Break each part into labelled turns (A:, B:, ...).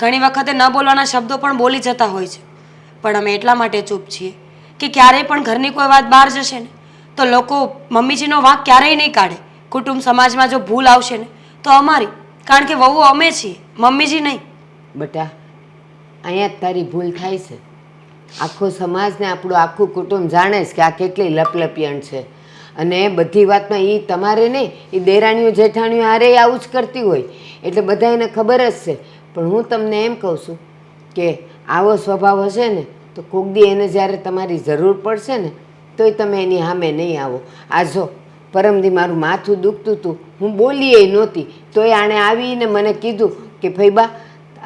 A: ઘણી વખતે ન બોલવાના શબ્દો પણ બોલી જતા હોય છે, પણ અમે એટલા માટે ચૂપ છીએ કે ક્યારેય પણ ઘરની કોઈ વાત બહાર જશે ને તો લોકો મમ્મીજીનો વાંક ક્યારેય નહીં કાઢે. કુટુંબ સમાજમાં જો ભૂલ આવશે ને તો અમારી, કારણ કે વહુ અમે છીએ, મમ્મીજી નહીં.
B: બેટા, અહીંયા જ તારી ભૂલ થાય છે. આખો સમાજ ને આપણું આખું કુટુંબ જાણે છે કે આ કેટલી લપલપિયણ છે, અને બધી વાતમાં એ તમારે નહીં, એ દેરાણીઓ જેઠાણીઓ હારે આવું જ કરતી હોય, એટલે બધા એને ખબર જ છે. પણ હું તમને એમ કહું છું કે આવો સ્વભાવ હશે ને તો કોક દી એને જ્યારે તમારી જરૂર પડશે ને તોય તમે એની સામે નહીં આવો. આ જો પરમદી મારું માથું દુખતું હતું, હું બોલીએ નહોતી, તોય આણે આવીને મને કીધું કે ફઈબા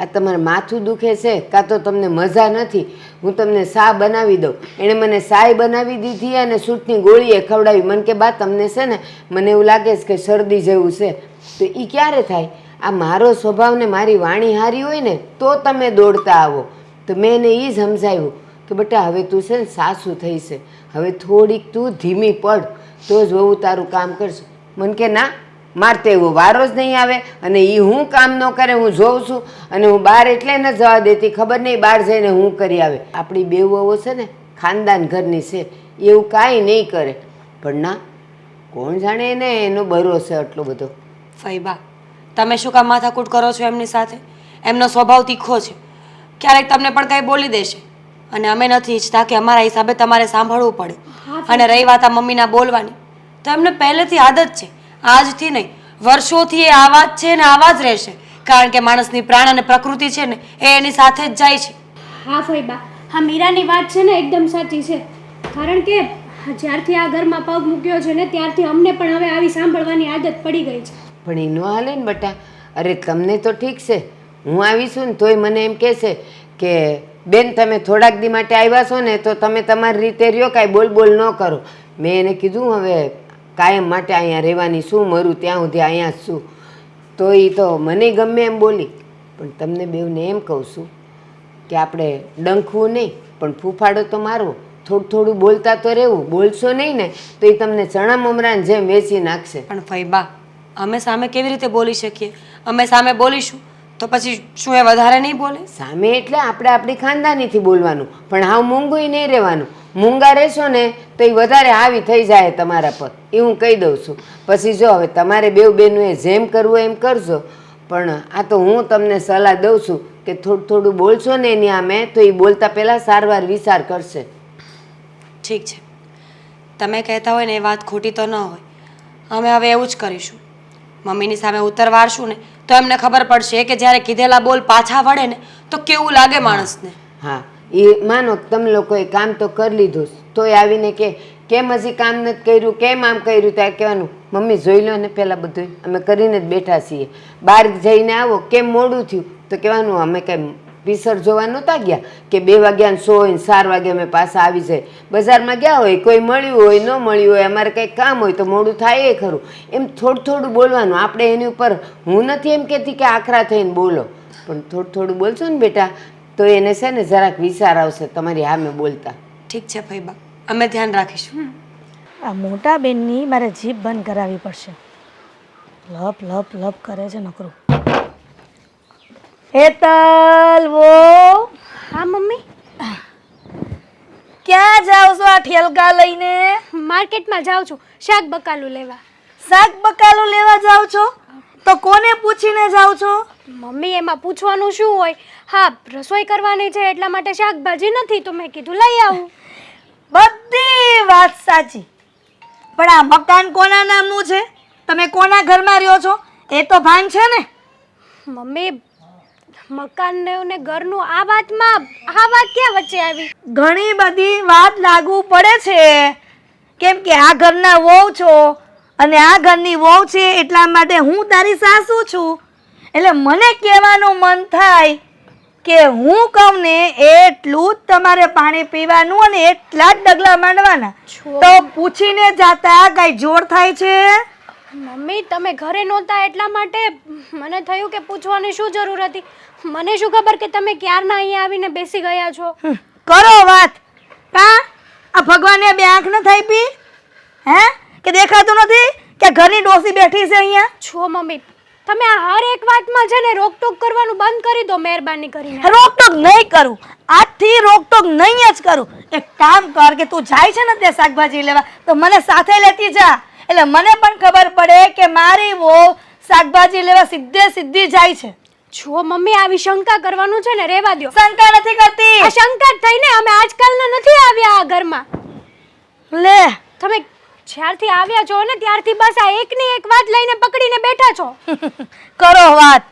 B: આ તમારે માથું દુખે છે કાં તો તમને મજા નથી, હું તમને સા બનાવી દઉં. એણે મને સાય બનાવી દીધી અને સૂટની ગોળીએ ખવડાવી. મને કે બા તમને છે ને મને એવું લાગે છે કે શરદી જેવું છે. તો એ ક્યારે થાય? આ મારો સ્વભાવ ને મારી વાણી હારી હોય ને તો તમે દોડતા આવો. તો મેં એને એ સમજાવ્યું કે બેટા હવે તું છે ને સાસુ થઈ છે, હવે થોડીક તું ધીમી પડ તો જ વહુ તારું કામ કરશે. મને કે ના, મારે તો એવો વારો જ નહીં આવે, અને એ હું કામ ન કરે હું જોઉં છું, અને હું બહાર એટલે ન જવા દેતી, ખબર નહીં બહાર જઈને હું કરી આવે. આપણી બે વહુઓ છે ને ખાનદાન ઘરની છે, એવું કાંઈ નહીં કરે. પણ ના, કોણ જાણે એને એનો ભરોસો આટલો બધો.
A: ફઈબા, તમે શું કામ માથાકૂટ કરો છો એમની સાથે? એમનો સ્વભાવ તીખો છે, ક્યારેક તમને પણ કંઈ બોલી દેશે, અને અમે નથી ઈચ્છતા કે અમારા હિસાબે તમારે સાંભળવું પડે. અને રહી વાત આ મમ્મીના બોલવાની, તો એમને પહેલેથી આદત છે, આજથી નહીં વર્ષોથી એ આવા જ છે ને આવા જ રહેશે, કારણ કે માણસની પ્રાણ અને પ્રકૃતિ છે ને એ એની સાથે જ જાય છે.
C: હા ફઈબા, હા મીરાની વાત છે ને એકદમ સાચી છે, કારણ કે જ્યારથી આ ઘરમાં પગ મૂક્યો છે ને ત્યારથી અમને પણ હવે આવી સાંભળવાની આદત પડી ગઈ છે.
B: પણ એ ન હાલે ને બેટા. અરે તમને તો ઠીક છે, હું આવીશું ને તોય મને એમ કહેશે કે બેન તમે થોડાક દી માટે આવ્યા છો ને તો તમે તમારી રીતે રહ્યો, કાંઈ બોલ બોલ ન કરો. મેં એને કીધું હવે કાયમ માટે અહીંયા રહેવાની શું, મરું ત્યાં સુધી અહીંયા જ છું. તો એ તો મને ગમે એમ બોલી. પણ તમને બેઉને એમ કહું છું કે આપણે ડંખવું નહીં પણ ફૂફાડો તો મારવો, થોડું થોડું બોલતા તો રહેવું. બોલશો નહીં ને તો એ તમને ચણા મમરાને જેમ વેચી નાખશે.
A: પણ ફઈબા, અમે સામે કેવી રીતે બોલી શકીએ? અમે સામે બોલીશું તો પછી શું એ વધારે નહીં બોલે?
B: સામે એટલે આપણે આપણી ખાનદાનીથી બોલવાનું, પણ હાવ મૂંગું નહીં રહેવાનું. મૂંગા રહેશો ને તો એ વધારે હાવી થઈ જાય તમારા પર, એ હું કહી દઉં છું. પછી જો હવે તમારે બેઉ બેનોએ જેમ કરવું એમ કરજો, પણ આ તો હું તમને સલાહ દઉં છું કે થોડું થોડું બોલશો ને એની આમે તો એ બોલતા પહેલાં સારવાર વિચાર કરશે.
A: ઠીક છે, તમે કહેતા હોય ને એ વાત ખોટી તો ન હોય. અમે હવે એવું જ કરીશું, મમ્મીની સામે ઉત્તર વાળશું ને તો એમને ખબર પડશે કે જ્યારે કીધેલા બોલ પાછા વળે ને તો કેવું લાગે માણસને.
B: હા, એ માનો તમે લોકોએ કામ તો કરી લીધું, તોય આવીને કે કેમ હજી કામ નથી કર્યું, કેમ આમ કર્યું, ત્યાં કહેવાનું મમ્મી જોઈ લો ને પહેલાં બધું અમે કરીને જ બેઠા છીએ. બહાર જઈને આવો કેમ મોડું થયું તો કહેવાનું અમે કંઈ પિસર જોવા નહોતા ગયા કે 2 વાગ્યાને 100 હોય 4 વાગે અમે પાછા આવી જાય. બજારમાં ગયા હોય, કોઈ મળ્યું હોય ન મળ્યું હોય, અમારે કંઈક કામ હોય તો મોડું થાય એ ખરું. એમ થોડું થોડું બોલવાનું. આપણે એની ઉપર હું નથી એમ કહેતી કે આખરા થઈને બોલો, પણ થોડું થોડું બોલશો ને બેટા તો એને છે ને જરાક વિચાર આવશે તમારી સામે બોલતા.
A: ઠીક છે ફઈબા, અમે ધ્યાન રાખીશું.
D: આ મોટા બેનની મારે જીભ બંધ કરાવવી પડશે. લપ લપ લપ કરે છે નકરું. હેતલ વો,
C: હા મમ્મી,
D: ક્યાં જાવ છો આ ઠેલકા લઈને?
C: માર્કેટમાં જાઉં છું શાક બકાલું લેવા.
D: શાક બકાલું લેવા જાવ છો? તો કોને પૂછીને જાવ છો?
C: મમ્મી એમાં પૂછવાનું શું હોય, હા રસોઈ કરવાની છે એટલા માટે શાકભાજી નથી તો મેં કીધું લઈ આવું.
D: બધી વાત સાચી, પણ આ મકાન કોના નામનું છે? તમે કોના ઘરમાં રહ્યો છો એ તો ભાન છે ને?
C: મમ્મી મકાન ને ઘરનું આ વાતમાં આ વાત ક્યાં વચ્ચે આવી?
D: ઘણી બધી વાત લાગુ પડે છે, કેમ કે આ ઘરના વહુ છો અને આ ઘરની વહુ છે એટલા માટે હું તારી સાસુ છું. એટલે મને કહેવાનું મન થાય કે હું કહું ને એટલું જ તમારે પાણી પીવાનું અને એટલા જ ડગલા માંડવાના. તો પૂછીને જાતા કઈ જોર થાય છે?
C: મમ્મી તમે ઘરે નહોતા એટલા માટે મને થયું કે પૂછવાની શું જરૂર હતી. મને શું ખબર કે તમે ક્યારના અહીંયા આવીને બેસી ગયા છો.
D: કરો વાત. કા આ ભગવાને 2 આંખ ન થઈ પી હે કે દેખાતું નથી કે ઘરની ડોસી બેઠી છે અહીંયા?
C: છો મમ્મી તમે આ હર એક વાતમાં છે ને રોકટોક કરવાનું બંધ કરી દો મહેરબાની કરીને.
D: રોકટોક નહીં કરું, આજથી રોકટોક નહીં જ કરું. એક કામ કર કે તું જાય છે ને ત્યાં શાકભાજી લેવા, તો મને સાથે લેતી જા, એટલે મને પણ ખબર પડે કે મારી વહુ શાકભાજી લેવા સીધે સીધી જાય છે.
C: જો મમ્મી આવી શંકા કરવાનું છે ને રહેવા દ્યો.
D: શંકા નથી કરતી.
C: આ શંકા જ થઈને અમે આજકાલના નથી આવ્યા આ ઘરમાં.
D: લે
C: તમે જ્યારથી આવ્યા છો ને ત્યારથી બસ આ એકની એક વાત લઈને પકડીને બેઠા છો.
D: કરો વાત.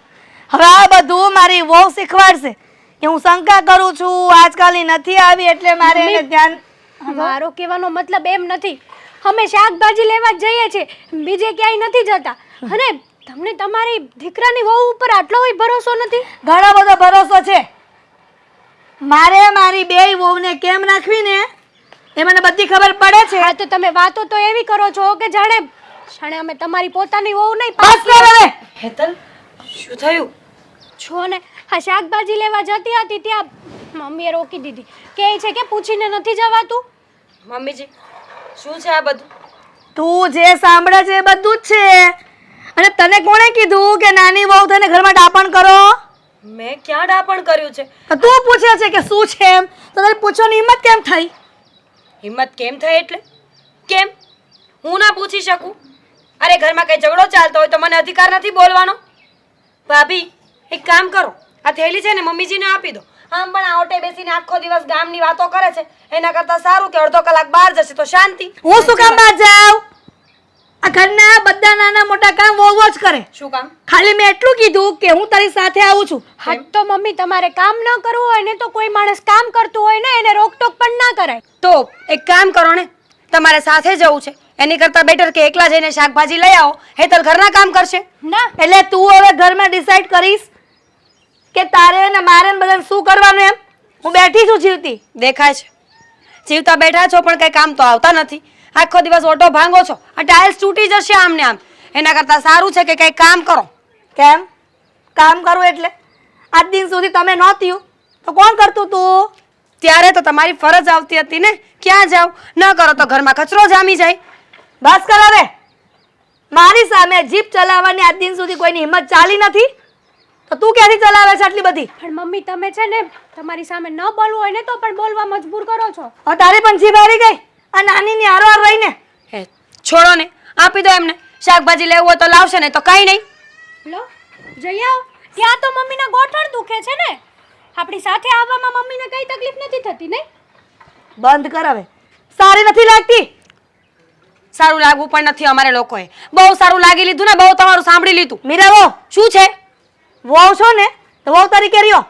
D: હવે આ બધું મારી વહુ શીખવાડશે કે હું શંકા કરું છું, આજકાલની નથી આવી એટલે મારે એને ધ્યાન.
C: મારો કહેવાનો મતલબ એમ નથી. અમે શાકભાજી લેવા જ જઈએ છીએ, બીજે ક્યાંય નથી જતા. અને તમને તમારી દીકરાની વહુ ઉપર આટલો ભરોસો નથી?
D: ઘણો બધો ભરોસો છે. મારે મારી બેય વહુને કેમ રાખવી ને એ મને બધી ખબર પડે છે.
C: હા તો તમે વાતો તો એવી કરો છો કે જાણે અમે તમારી પોતાની વહુ નહીં.
D: બસ કર હવે.
A: હેતલ, શું થયું?
C: છો ને આ શાકભાજી લેવા જતી હતી ત્યાં મમ્મીએ રોકી દીધી. કહે છે કે પૂછીને નથી જવાતું.
A: મમ્મીજી, શું છે આ બધું?
D: તું જે સાંભળે છે એ બધું જ છે. અને તને કોણે કીધું કે નાની વહુ થઈને ઘરમાં ડાપણ કરો?
A: મેં ક્યાં ડાપણ કર્યું છે?
D: તો તું પૂછે છે કે શું છે એમ, તો તને પૂછવાની હિંમત કેમ થઈ?
A: હિંમત કેમ થઈ એટલે? કેમ હું ના પૂછી શકું? અરે ઘરમાં કઈ ઝઘડો ચાલતો હોય તો મને અધિકાર નથી બોલવાનો? ભાભી, એક કામ કરો, આ થેલી છે ને મમ્મીજીને આપી દો. આમ પણ આ ઓટે બેસીને આખો દિવસ ગામની વાતો કરે છે, એના કરતાં સારું કે અડધો કલાક બહાર જશે તો શાંતિ.
D: હું શું કામ બહાર જાઉં? આ ઘરના બધા નાના મોટા કામ વહુ જ કરે.
A: શું કામ?
D: ખાલી મેં એટલું કીધું કે હું તારી સાથે આવું છું.
C: હા તો મમ્મી તમારે કામ ન કરવું હોય ને તો કોઈ માણસ કામ કરતું હોય ને એને રોકટોક પણ ના કરાય.
A: તો એક કામ કરો ને, તમારે સાથે જવું છે એની કરતાં બેટર કે એકલા જઈને શાકભાજી લઈ આવો. હેતલ ઘરના કામ કરશે.
C: ના
D: એટલે તું હવે ઘરમાં ડિસાઈડ કરીશ કે તારે ને મારે ને બધાને શું કરવાનું એમ? હું બેઠી છું જીવતી.
A: દેખાય છે જીવતા બેઠા છો પણ કઈ કામ તો આવતા નથી. આખો દિવસ ઓટો ભાંગો છો, આ ટાઇલ્સ તૂટી જશે આમ ને આમ. એના કરતાં સારું છે કે કંઈ કામ કરો.
D: કેમ કામ કરું એટલે? આજ દિન સુધી તમે નહોતી તો કોણ કરતું તું?
A: ત્યારે તો તમારી ફરજ આવતી હતી ને. ક્યાં જાવ? ન કરો તો ઘરમાં કચરો જામી જાય.
D: બસ કર હવે. મારી સામે જીપ ચલાવવાની આજ દિન સુધી કોઈની હિંમત ચાલી નથી, તો તું ક્યાંથી ચલાવે છે આટલી બધી?
C: પણ મમ્મી તમે છે ને તમારી સામે ન બોલવું હોય ને તો પણ બોલવા મજબૂર કરો છો.
D: હવે તારી પણ જીભ હારી ગઈ આ નાનીની હારવાર રહીને.
A: હે છોડો ને, આપી દો એમને. શાકભાજી લેવું હોય તો લાવશે ને તો કાંઈ નહીં.
C: લો જઈ આવ. ત્યાં તો મમ્મીના ગોઠણ દુખે છે ને. આપણી સાથે આવવામાં મમ્મીને કઈ તકલીફ નથી થતી નહીં?
D: બંધ કર હવે. સારી નથી લાગતી.
A: સારું લાગવું પણ નથી અમારે લોકોએ. બહુ સારું લાગી લીધું ને, બહુ તમારું સાંભળી લીધું.
D: મીરા વહુ
A: શું છે?
D: વહુ છો ને તો વહુ તરીકે રહ્યો.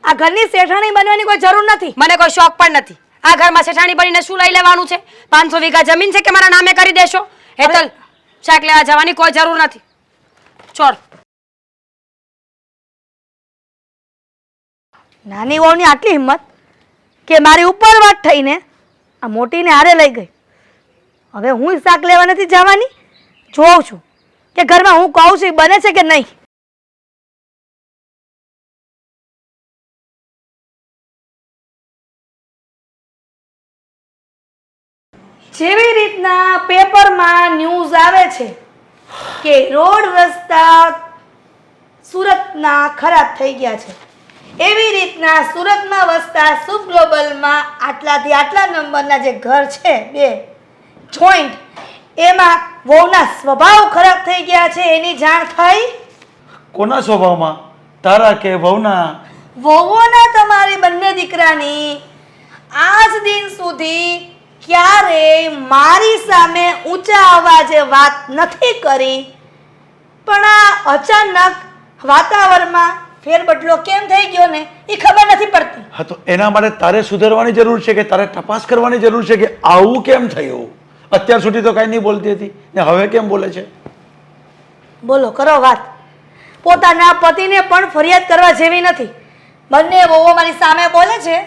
D: આ ઘરની શેઠાણી બનવાની કોઈ જરૂર નથી.
A: મને કોઈ શોખ પણ નથી. આ ઘરમાં શેઠાણી બનીને શું લઈ લેવાનું છે? 500 વીઘા જમીન છે કે મારા નામે કરી દેશો? હેતલ, શાક લેવા જવાની કોઈ જરૂર નથી. છોડ.
D: નાની વહુની આટલી હિંમત કે મારી ઉપર વાત થઈને આ મોટીને હારે લઈ ગઈ. હવે હું શાક લેવા નથી જવાની. જોઉં છું કે ઘરમાં હું કહું છું એ બને છે કે નહીં. જેવી રીતના પેપરમાં ન્યૂઝ આવે છે કે રોડ રસ્તા સુરતના ખરાબ થઈ ગયા છે, એવી રીતના સુરતમાં વસતા શુભ ગ્લોબલમાં આટલાથી આટલા નંબરના જે ઘર છે બે જોઈન્ટ, એમાં વહુના સ્વભાવ ખરાબ થઈ ગયા છે એની જાણ થઈ.
E: કોના સ્વભાવમાં? તારા કે વહુના?
D: વહુઓના તમારી બંને દીકરાની આજ દિન સુધી ક્યારેય મારી સામે ઊંચા અવાજે વાત નથી કરી, પણ આ અચાનક વાતાવરણમાં ફેરબદલો કેમ થઈ ગયો ને એ ખબર નથી પડતી.
E: હા, તો એના માટે તારે સુધારવાની જરૂર છે કે તારે તપાસ કરવાની જરૂર છે કે આવું કેમ થયું? અત્યાર સુધી તો કાંઈ નહીં બોલતી હતી ને હવે કેમ બોલે છે?
D: બોલો કરો વાત. પોતાના પતિને પણ ફરિયાદ કરવા જેવી નથી. બંને વહુઓ મારી સામે બોલે છે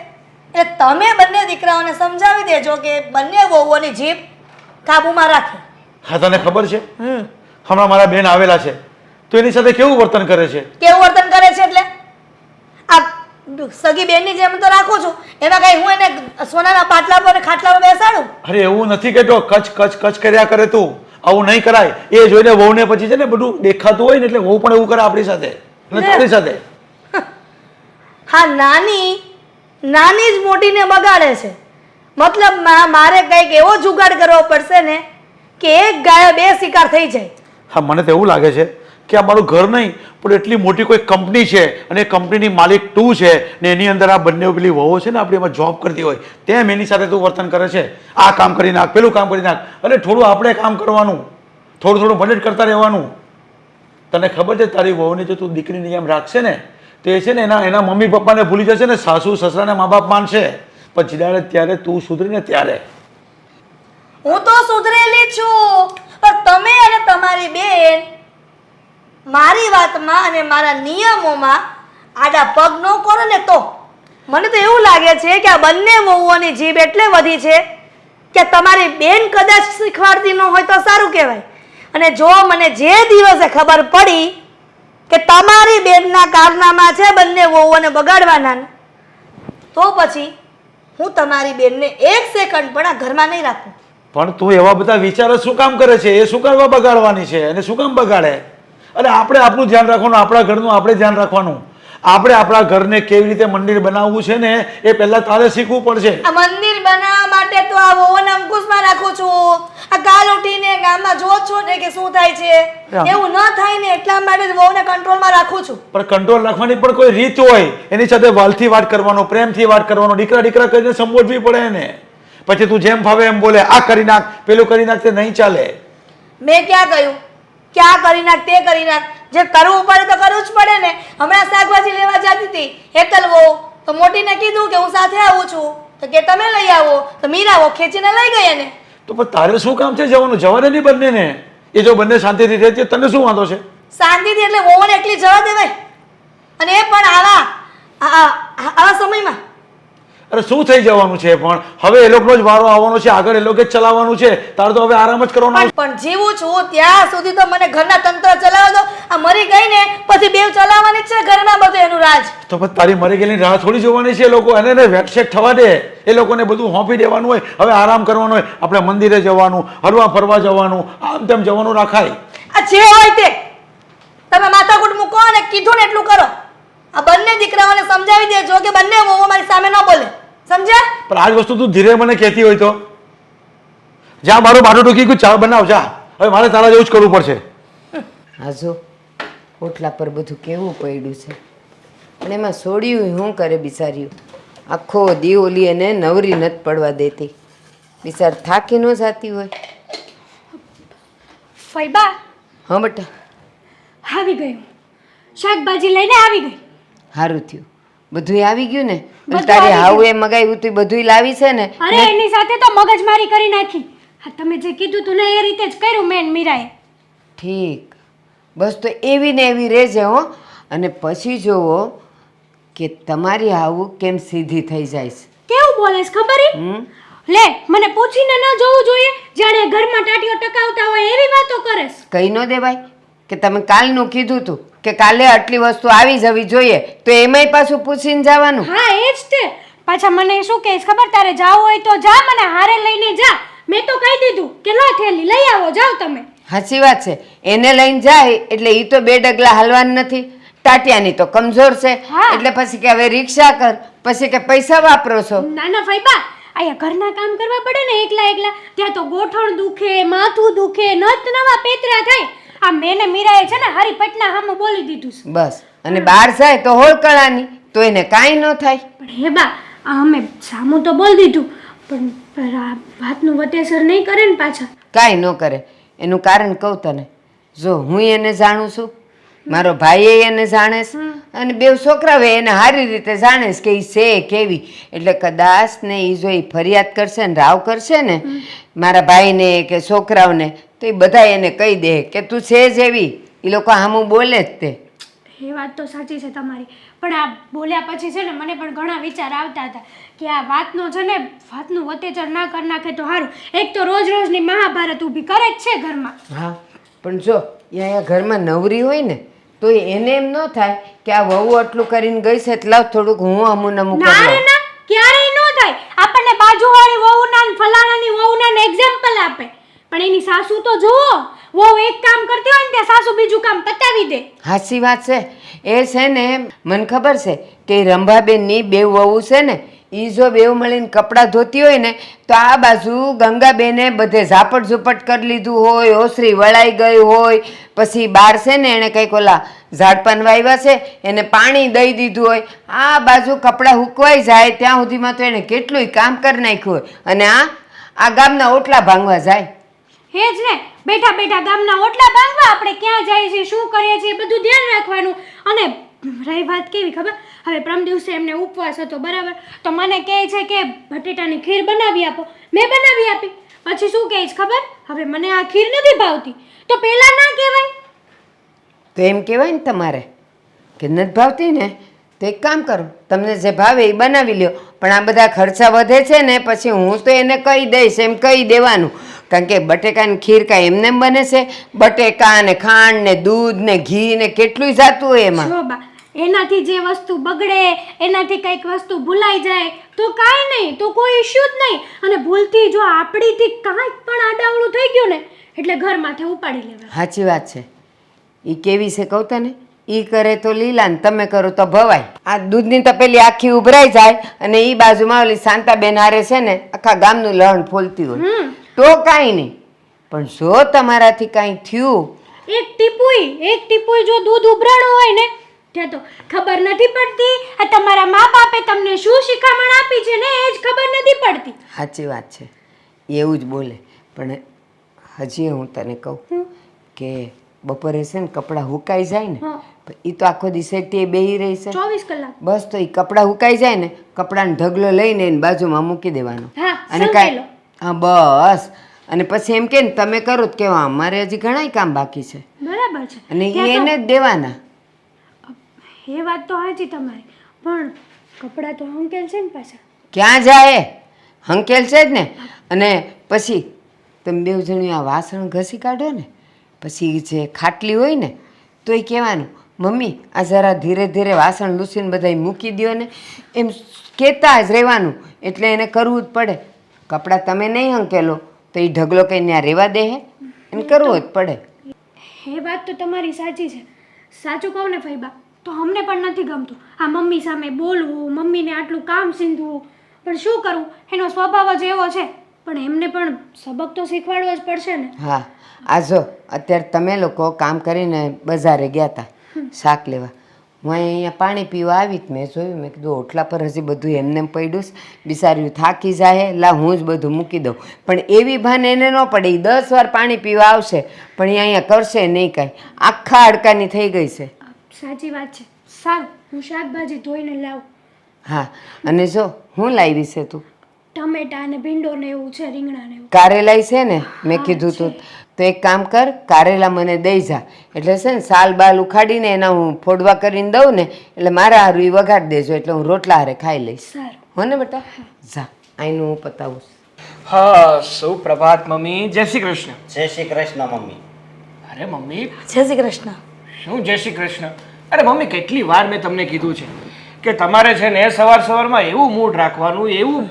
D: એ તમે બંને દીકરાઓને સમજાવી દેજો કે બંને વહુઓની જીભ કાબુમાં રાખે.
E: હા, તને ખબર છે હમણાં મારા બેન આવેલા છે તો એની સાથે કેવું વર્તન કરે છે?
D: કેવું વર્તન કરે છે એટલે? આ સગી બેનની જેમ તો રાખું છું, એમાં કઈ હું એને સોનાના પાટલા પર ખાટલા પર બેસાડું?
E: અરે એવું નથી કેતો, કચ કચ કચ કર્યા કરે તું. આવું નહીં કરાય. એ જોઈને વહુને પછી છે ને બધું દેખાતું હોય ને એટલે વહુ પણ એવું કરે આપણી સાથે અને તારી સાથે.
D: હા, નાની જ મોટીને બગાડે છે. મતલબ મારે કંઈક એવો જુગાડ કરવો પડશે ને કે એક ગાયો બે શિકાર થઈ જાય.
E: હા, મને તો એવું લાગે છે કે આ મારું ઘર નહીં પણ એટલી મોટી કોઈ કંપની છે અને એ કંપનીની માલિક તું છે ને એની અંદર આ બંને પેલી વહુઓ છે ને આપણી એમાં જોબ કરતી હોય તેમ એની સાથે તું વર્તન કરે છે. આ કામ કરી નાખ, પેલું કામ કરી નાખ, અને થોડું આપણે કામ કરવાનું, થોડું બજેટ કરતા રહેવાનું. તને ખબર છે તારી વહુને જો તું દીકરીની જેમ રાખશે ને તો એ છે ને એના મમ્મી પપ્પાને ભૂલી જશે ને, સાસુ સસરાને મા બાપ માનશે, પણ જ્યારે ત્યારે તું સુધરીને ત્યારે.
D: હું તો સુધરેલી છું, પણ તમે અને તમારી બેન મારી વાતમાં અને મારા નિયમોમાં આડા પગ ન કરો ને તો મને તો એવું લાગે છે કે આ બંને વહુઓની જીભ એટલે વધી છે કે તમારી બેન કદાચ શીખવાડતી ન હોય તો સારું કહેવાય. અને જો મને જે દિવસે ખબર પડી કે તમારી બેનના કારનામા છે બંને વહુઓને બગાડવાના ને, તો પછી હું તમારી બેનને એક સેકન્ડ પણ આ ઘરમાં નહીં રાખું.
E: પણ તું એવા બધા વિચારો શું કામ કરે છે? એ શું કરવા બગાડવાની છે? અને શું કામ બગાડે? અને આપણે આપણું ધ્યાન રાખવાનું, આપણા ઘરનું આપણે ધ્યાન રાખવાનું. આપણે આપણા ઘરને કેવી રીતે મંદિર બનાવવું છે ને એ પહેલા તારે શીખવું પડશે.
D: આ મંદિર બનાવવા માટે તો આ વહુને અંકુશમાં રાખું છું. આ કાલ ઉઠીને ગામમાં જો છો ને કે શું થાય છે, એવું ન થાય ને એટલા માટે જ વહુને કંટ્રોલમાં રાખું છું.
E: પણ કંટ્રોલ રાખવાની પણ કોઈ રીત હોય, એની સાથે વાલથી વાત કરવાનો, પ્રેમથી વાત કરવાનો, દીકરા કરીને સંબોધવી પડે એને. પછી તું જેમ ફાવે એમ બોલે, આ કરી નાખ, પેલું કરી નાખ, તે નહીં ચાલે.
D: મેં ક્યાં કહ્યું કે આ કરી નાખ તે કરી નાખ? જે કરવું પડે તો કરવું જ પડે ને. હમણાં શાકભાજી લેવા જતી હતી હેતલ વહુ, તો મોટીને કીધું કે હું સાથે આવું છું, તો કે તમે લઈ આવો, તો મીરા વહુ ખેંચીને લઈ ગઈ એને.
E: તો પણ તારે શું કામ છે જવાનું? જવા દે નહીં બંનેને. એ જો બંને શાંતિથી રહેતી તને શું વાંધો છે?
D: શાંતિથી એટલે વહુને એકલી જવા દેવાય, અને એ પણ આવા સમયમાં.
E: અરે શું થઈ જવાનું છે? પણ હવે એ લોકોનો જ વારો આવવાનો છે, આગળ એ લોકો જ ચલાવવાનું છે, તારે તો હવે આરામ જ કરવાનો.
D: પણ જીવું છું ત્યાં સુધી તો મને ઘરના તંત્ર ચલાવવા દો. આ મરી ગઈ ને પછી બેવ ચલાવવાની જ છે ઘરના બધું એનું રાજ.
E: તો પણ તારી મરી ગયેલી રાહ થોડી જોવાની છે. એ લોકો એને વેટશેક થવા દે, એ લોકોને બધું હોંપી દેવાનું હોય, હવે આરામ કરવાનો હોય. આપણે મંદિરે જવાનું, હરવા ફરવા જવાનું, આમ તેમ જવાનું રાખાય.
D: આ જે હોય તે તમે માથાકૂટ મૂકો અને કીધું ને એટલું કરો. આ બંને દીકરાઓને સમજાવી દેજો કે બંને વહુઓ મારી સામે ન બોલે, સમજ્યા?
E: પણ આજ વસ્તુ તું ધીરે મને કહેતી હોય તો જા, મારું બાટું ટૂંકી ગયું, ચા બનાવ જા. હવે મારે તારા જેવું જ કરવું પડશે.
B: હા જો ઓટલા પર બધું કેવું પડ્યું છે, અને એમાં સોડ્યું શું કરે બિચાર્યું? આખો દી ઓલી એને નવરી નથી પડવા દેતી, બિચાર થાકી ન જાતી હોય.
C: ફઈબા
B: હા બેટા,
C: આવી ગયું, શાકભાજી લઈને આવી ગઈ.
B: સારું થયું, બધુંય આવી ગયું ને.
C: બધું
B: તારી
C: આવી
B: હાવ એ મગાવ્યું તું બધુંય લાવી છે ને.
C: અરે એની સાથે તો મગજમારી કરી નાખી. હા, તમે જે કીધું તું ને એ રીતે જ કર્યું મેં મીરાએ.
B: ઠીક, બસ તો એવી ને એવી રહેજે હો. અને પછી જોવો કે તમારી હાવું કેમ સીધી થઈ જાય છે.
C: કેવું બોલેસ ખબર હે? લે, મને પૂછીને ન જોવું જોઈએ? જાણે ઘરમાં ટાટીઓ ટકાવતા હોય એવી વાતો કરેસ.
B: કહી ન દેવાય કે તમે કાલનું કીધું તું કે કાલે આટલી વસ્તુ આવી જવી જોઈએ, તો એમાંય પાછું પૂછીને જવાનું.
C: હા, એ જ તે. પાછા મને શું કહેશ ખબર? તારે જાવું હોય તો જા, મને હારે લઈને જા. મેં તો કહી દીધું કે લો થેલી લઈ આવો, જાઓ તમે.
B: સાચી વાત છે, એને લઈને જાય એટલે એ તો બે ડગલા હાલવાનું નથી. ટાટિયાની તો કમજોર છે,
C: હા.
B: એટલે પછી કે હવે રિક્ષા કર, પછી કે પૈસા વાપરો છો.
C: ના ના ફઈબા, અહીંયા ઘરના કામ કરવા પડે ને એકલા ત્યાં તો ગોઠણ દુખે, માથું દુખે, નત નવા પેતરા થાય. આ મેને મીરાએ છે ને હરી પટના હામું બોલી દીધું છે.
B: બસ, અને બહાર જાય તો હોળકળાની, તો એને કાંઈ ન થાય.
C: પણ હે બા, આ અમે સામું તો બોલી દીધું, પણ આ વાતનું વતેસર નહીં કરે ને પાછા.
B: કાંઈ ન કરે. એનું કારણ કહું તને. જો હું એને જાણું છું, મારો ભાઈ એને જાણે છે, અને બે છોકરાઓ એને સારી રીતે જાણે છે કે એ છે કેવી. એટલે કદાચ ને એ જો એ ફરિયાદ કરશે ને રાવ કરશે ને મારા ભાઈને કે છોકરાઓને, તો એ બધા એને કહી દે કે તું છે જ એવી. એ લોકો સામું બોલે જ તે.
C: એ વાત તો સાચી છે તમારી, પણ આ બોલ્યા પછી છે ને મને પણ ઘણા વિચાર આવતા હતા કે આ વાતનો છે ને વાતનું વતેચર ના કરી નાખે તો સારું. એક તો રોજની મહાભારત ઊભી કરે જ છે ઘરમાં.
B: હા, પણ જો એ અહીંયા ઘરમાં નવરી હોય ને તો એને એમ ન થાય કે આ વહુ આટલું કરીને ગઈ છે એટલે થોડુંક હું અમુક નમુક
C: ના રે ના, ક્યારેય ન થાય. આપણને બાજુવાળી વહુના ને ફલાણાની વહુના ને એક્ઝામ્પલ આપે પણ એની સાસુ તો જુઓ, વહુ એક કામ કરતી હોય ને ત્યાં સાસુ બીજું કામ પતાવી દે.
B: હાચી વાત છે. એ છે ને મને ખબર છે કે રંભાબેનની બે વહુ છે ને એ જો બેવ મળીને કપડાં ધોતી હોય ને તો આ બાજુ ગંગાબેને બધે ઝાપટ ઝૂપટ કરી લીધું હોય, ઓસરી વળાઈ ગઈ હોય, પછી બાર છે ને એણે કંઈક ઓલા ઝાડપાન વાવ્યા છે એને પાણી દઈ દીધું હોય, આ બાજુ કપડાં હુકવાઈ જાય ત્યાં સુધીમાં તો એણે કેટલુંય કામ કરી નાખ્યું હોય, અને આ ગામના ઓટલા ભાંગવા જાય.
C: હે જ ને, બેઠા બેઠા ગામના ઓટલા ભાંગવા, આપણે ક્યાં જઈએ છીએ, શું કરીએ છીએ, બધું ધ્યાન રાખવાનું. અને રહી વાત કેવી ખબર, હવે પ્રમ દિવસે એમને ઉપવાસ હતો બરાબર, તો મને કહે છે કે બટેટાની ખીર બનાવી આપો. મેં બનાવી આપી. પછી શું કહે છે ખબર, હવે મને આ ખીર નથી ભાવતી. તો પહેલા ના કહેવાય.
B: તો એમ કહેવાય ને તમારે કે નથી ભાવતી ને તો એક કામ કરો, તમને જે ભાવે એ બનાવી લ્યો, પણ આ બધા ખર્ચા વધે છે ને પછી હું તો એને કહી દઈશ એમ કહી દેવાનું. કારણ કે બટેકાની ખીર કાંઈ એમને એમ બને છે? બટેકા ને ખાંડ ને દૂધ ને ઘી ને કેટલું જાતું હોય એમાં.
C: જો બા, એનાથી જે વસ્તુ બગડે, એનાથી કંઈક વસ્તુ ભૂલાઈ જાય તો કાંઈ નહીં, તો કોઈ ઇશ્યુ જ નહીં. અને ભૂલથી જો આપણીથી કાંઈક પણ આડાવડું થઈ ગયું ને એટલે ઘરમાંથી ઉપાડી લેવા.
B: સાચી વાત છે. એ કેવી છે કહું તને, એ કરે તો લીલા ને તમે કરો તો ભવાય. આ દૂધની તપેલી આખી ઉભરાઈ જાય અને એ બાજુમાં ઓલી શાંતાબેન હારે છે ને આખા ગામનું લહણ ફોલતી હોય તો કાંઈ નહીં. પણ જો તમારાથી કાંઈ થયું,
C: એક ટીપુઈ જો દૂધ ઉભરાણું હોય ને ત્યાં તો ખબર નથી પડતી. આ તમારા મા બાપે તમને શું શિખામણ આપી છે ને એ જ ખબર નથી પડતી.
B: સાચી વાત છે, એવું જ બોલે. પણ હજી હું તને કહું કે બપોરે છે ને કપડાં હુકાઈ જાય ને એ તો આખો દિવસ તે બેહી રહી છે
C: 24 કલાક.
B: બસ, તો એ કપડાં હુકાઈ જાય ને કપડાનો ઢગલો લઈને એની બાજુમાં મૂકી દેવાનો.
C: હા,
B: અને કાંઈ હા બસ. અને પછી એમ કે ને તમે કરો તો કેવા અમારે હજી ઘણાય કામ બાકી છે,
C: બરાબર છે.
B: અને એને જ દેવાના.
C: એ વાત તો સાચી તમારી, પણ કપડાં તો હંકેલ છે ને પાછા.
B: ક્યાં જાય? હંકેલ છે જ ને. અને પછી તમે બેવ જણી આ વાસણ ઘસી કાઢો ને પછી જે ખાટલી હોય ને તો એ કહેવાનું મમ્મી આ જરા ધીરે ધીરે વાસણ લૂસીને બધા મૂકી દો ને, એમ કહેતા જ રહેવાનું. એટલે એને કરવું જ પડે. કપડાં તમે નહીં હંકેલો તો એ ઢગલો કંઈ ત્યાં રહેવા દે હે, એને કરવું જ પડે.
C: એ વાત તો તમારી સાચી છે. સાચું કહું ને ફૈબા, તો અમને પણ નથી ગમતું આ મમ્મી સામે બોલવું, મમ્મીને આટલું કામ સીંધવું. પણ શું કરવું, એનો સ્વભાવ જ એવો છે. પણ એમને પણ સબક તો શીખવાડવો જ પડશે ને.
B: હા, આ જો અત્યારે તમે લોકો કામ કરીને બજારે ગયા હતા શાક લેવા, હું અહીંયા પાણી પીવા આવી જ મેં જોયું, મેં કીધું ઓટલા પર હજી બધું એમને પડ્યું છે, બિચાર્યું થાકી જાય, લા હું જ બધું મૂકી દઉં. પણ એવી ભાન એને ન પડે, એ 10 વાર પાણી પીવા આવશે પણ એ અહીંયા કરશે નહીં કાંઈ, આખા હાડકાની થઈ ગઈ છે.
C: સાચી વાત છે. સારું, હું શાકભાજી ધોઈને લાવું.
B: હા, અને જો હું લાવી છે તું
C: ટમેટા ને ભીંડો ને એવું છે, રીંગણા ને એવું.
B: કારેલા છે ને મેં કીધું તું તો એક કામ કર, કારેલા મને દઈ જા. એટલે છે ને સાલ બાલ ઉખાડીને એના હું ફોડવા કરીને દઉં ને એટલે મારા હારું એ વઘાડી દેજો એટલે હું રોટલા હારે ખાઈ લઈશ.
C: સારું.
B: હો ને બેટા? જા આઈનું હું પતાવું.
F: હા, સુપ્રભાત મમ્મી. જય શ્રી કૃષ્ણ.
G: જય શ્રી કૃષ્ણ મમ્મી.
F: અરે મમ્મી,
D: જય શ્રી કૃષ્ણ.
F: શું જય શ્રી કૃષ્ણ? અરે મમ્મી, કેટલી વાર મેં તમને કીધું છે કે તમારે છે ને સવારમાં એવું મૂડ રાખવાનું, એવું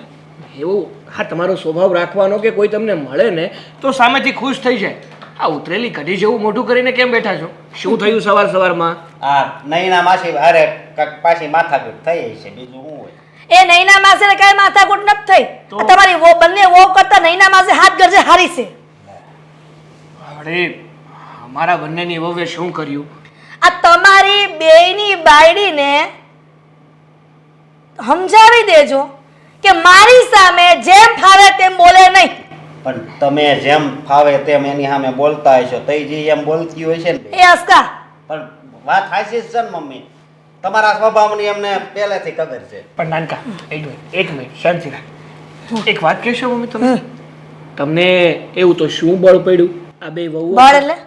F: હા તમારો સ્વભાવ રાખવાનો કે કોઈ તમને મળે ને તો સામેથી ખુશ થઈ જાય. આ ઉતરેલી કઢી જેવું મોઢું કરીને કેમ બેઠા છો? શું થયું સવારમાં?
G: આ નૈના માસી અરે પાછી માથાકૂટ થઈ છે, બીજું શું હોય?
D: એ નૈના માસે ને કઈ માથાકૂટ નથી થઈ. આ તમારી બંને વહુ કરતા નૈના માસે હાથ ગરજે હારી છે.
F: અરે અમારા બંનેની વહુએ શું કર્યું?
D: આ તમારી બેયની બાયડીને સમજાવી દેજો કે મારી સામે જેમ ફાવે તેમ બોલે નહીં.
G: પણ તમે જેમ ફાવે તેમ એની સામે બોલતા હશો તો જે એમ બોલતી હોય છે ને.
D: એ અસ્કા,
G: પણ વાત સાચી જ છે ને મમ્મી, તમારા સ્વભાવની એમને પહેલેથી ખબર છે.
F: પણ નાનકા એક મિનિટ શાંતિ રાખ. એક વાત કહેશો મમ્મી તમે? તમને એવું તો શું બળ પડ્યું આ બે વહુ?
D: બળ એટલે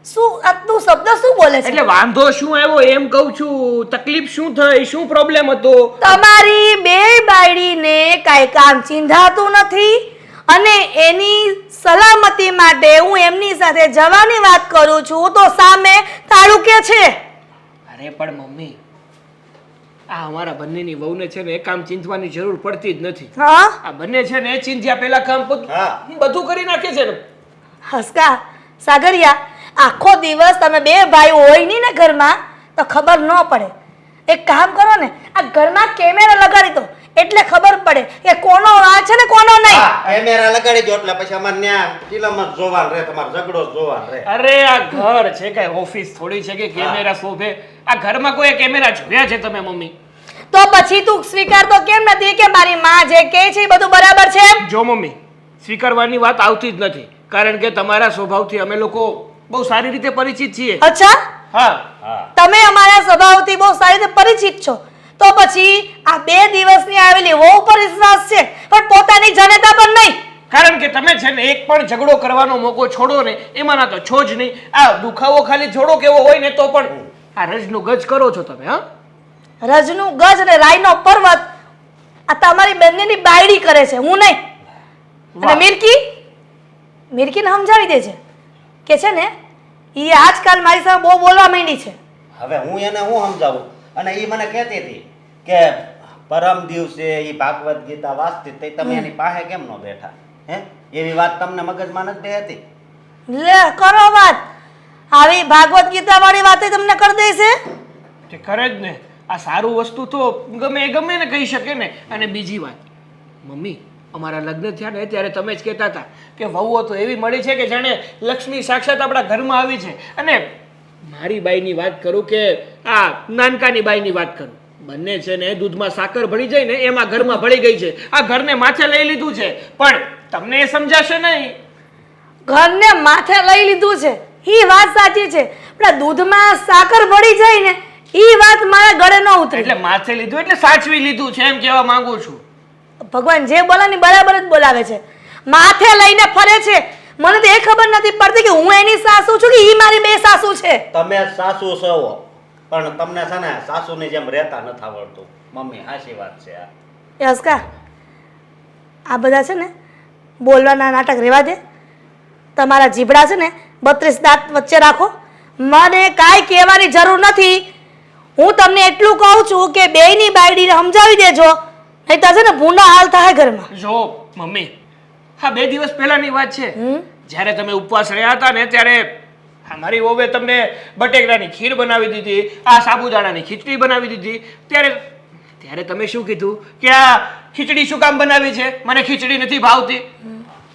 D: શું? આ તું શબ્દ શું બોલે છે?
F: એટલે વાંધો શું આવ્યો એમ કહું છું. તકલીફ શું થઈ? શું પ્રોબ્લેમ હતો?
D: તમારી બે બાયડીને કાંઈ કામ ચીંધાતું નથી અને એની સલામતી માટે હું એમની સાથે જવાની વાત કરું છું તો સામે તાળું કે છે.
F: અરે પણ મમ્મી, આ અમારા બંનેની વહુને છે ને એ કામ ચીંધવાની જરૂર પડતી જ નથી.
D: હા,
F: આ બંને છે ને એ ચીંધ્યા પહેલા કામ
G: હા.
F: બધું કરી નાખે છે ને.
D: હસકા સાગરિયા આખો દિવસ તમે બે ભાઈ હોય નહીં ને ઘરમાં તો ખબર ન પડે. એક કામ કરો ને, આ ઘરમાં કેમેરા લગાડી દો એટલે ખબર પડે કે કોનો વાંક છે ને કોનો નહીં.
G: હા, કેમેરા લગાડી દો એટલે પછી અમારે ન્યા ફિલ્મ જ જોવાનું રહે, તમારો ઝઘડો જ જોવાનો રહે.
F: અરે આ ઘર છે કઈ ઓફિસ થોડી છે કે કેમેરા શોભે? આ ઘરમાં કોઈ કેમેરા જોયા છે તમે મમ્મી?
D: તો પછી તું સ્વીકાર તો કેમ નથી કે મારી માં જે કહે છે એ બધું બરાબર છે?
F: જો મમ્મી, સ્વીકારવાની વાત આવતી જ નથી, કારણ કે તમારા સ્વભાવથી અમે લોકો બહુ સારી રીતે પરિચિત છીએ.
D: અચ્છા,
F: હા,
D: તમે અમારા સ્વભાવથી બહુ સારી રીતે પરિચિત છો, તો પછી આ 2 દિવસની આવેલી વહુ પર વિશ્વાસ છે પણ પોતાની જનતા પર નહીં.
F: કારણ કે તમે છે ને એક પણ ઝઘડો કરવાનો મોકો છોડો ને એમાંના તો છો જ નહીં. આ દુખાવો ખાલી જોડો કેવો હોય ને તો પણ આ રજનું ગજ કરો છો તમે. હા,
D: રજનું ગજ અને રાઈનો પર્વત આ તમારી બંનેની બાયડી કરે છે, હું નહીં. અને મિરકીને સમજાવી દેજે કે છે ને એ આજકાલ મારી સામે બહુ બોલવા માંડી છે.
G: હવે હું એને હું સમજાવું? અને એ મને કહેતી હતી કે પરમ દિવસે એ ભાગવત ગીતા વાંચતી તે તમે એની પાસે કેમ ન બેઠા? હે, એવી વાત તમને મગજમાં નથી બેહતી?
D: લે કરો વાત, આવી ભાગવત ગીતા વાળી વાતે તમને કરી દેશે.
F: તે કરે જ ને. આ સારું વસ્તુ તો ગમે ને કહી શકે ને. અને બીજી વાત મમ્મી, અમારા લગ્ન થયા ને ત્યારે તમે જ કહેતા હતા કે વહુઓ તો એવી મળી છે કે જાણે લક્ષ્મી સાક્ષાત આપણા ઘરમાં આવી છે. અને મારી બાઈની વાત કરું કે આ નાનકાની બાઈની વાત કરું, બંને છે ને દૂધમાં સાકર ભળી જાય ને એમાં ઘરમાં ભળી ગઈ છે. આ ઘરને માથે લઈ લીધું છે, પણ તમને એ સમજાશે નહીં.
D: ઘરને માથે લઈ લીધું છે એ વાત સાચી છે, પણ દૂધમાં સાકર ભળી જાય ને એ વાત મારા ગળે ન ઉતરે.
F: એટલે માથે લીધું એટલે સાચવી લીધું છે એમ કહેવા માંગુ છું.
D: ભગવાન જે બોલે ને બરાબર જ બોલાવે છે. માથે લઈને ફરે છે, મને તો એ ખબર નથી પડતી કે હું એની સાસુ છું કે ઈ મારી બે સાસુ છે.
G: તમે સાસુ છો પણ તમને છે ને સાસુની જેમ રહેતા નથી આવડતું. મમ્મી, હાચી વાત છે આ.
D: એ હસકા, આ બધા છે ને બોલવાના નાટક રહેવા દે. તમારા જીભડા છે ને 32 દાંત વચ્ચે રાખો. મને કાંઈ કહેવાની જરૂર નથી. હું તમને એટલું કહું છું કે બેયની બાયડીને સમજાવી દેજો, નહીં તો છે ને ભૂંડા હાલ થાય ઘરમાં.
F: જો મમ્મી, હા 2 દિવસ પહેલાની વાત છે. જ્યારે તમે ઉપવાસ રહ્યા હતા ને ત્યારે મારી વહુએ તમને બટેકાની ખીર બનાવી દીધી, આ સાબુદાણાની ખીચડી બનાવી દીધી. ત્યારે તમે શું કીધું કે આ ખીચડી શું કામ બનાવી છે? મને ખીચડી નથી ભાવતી.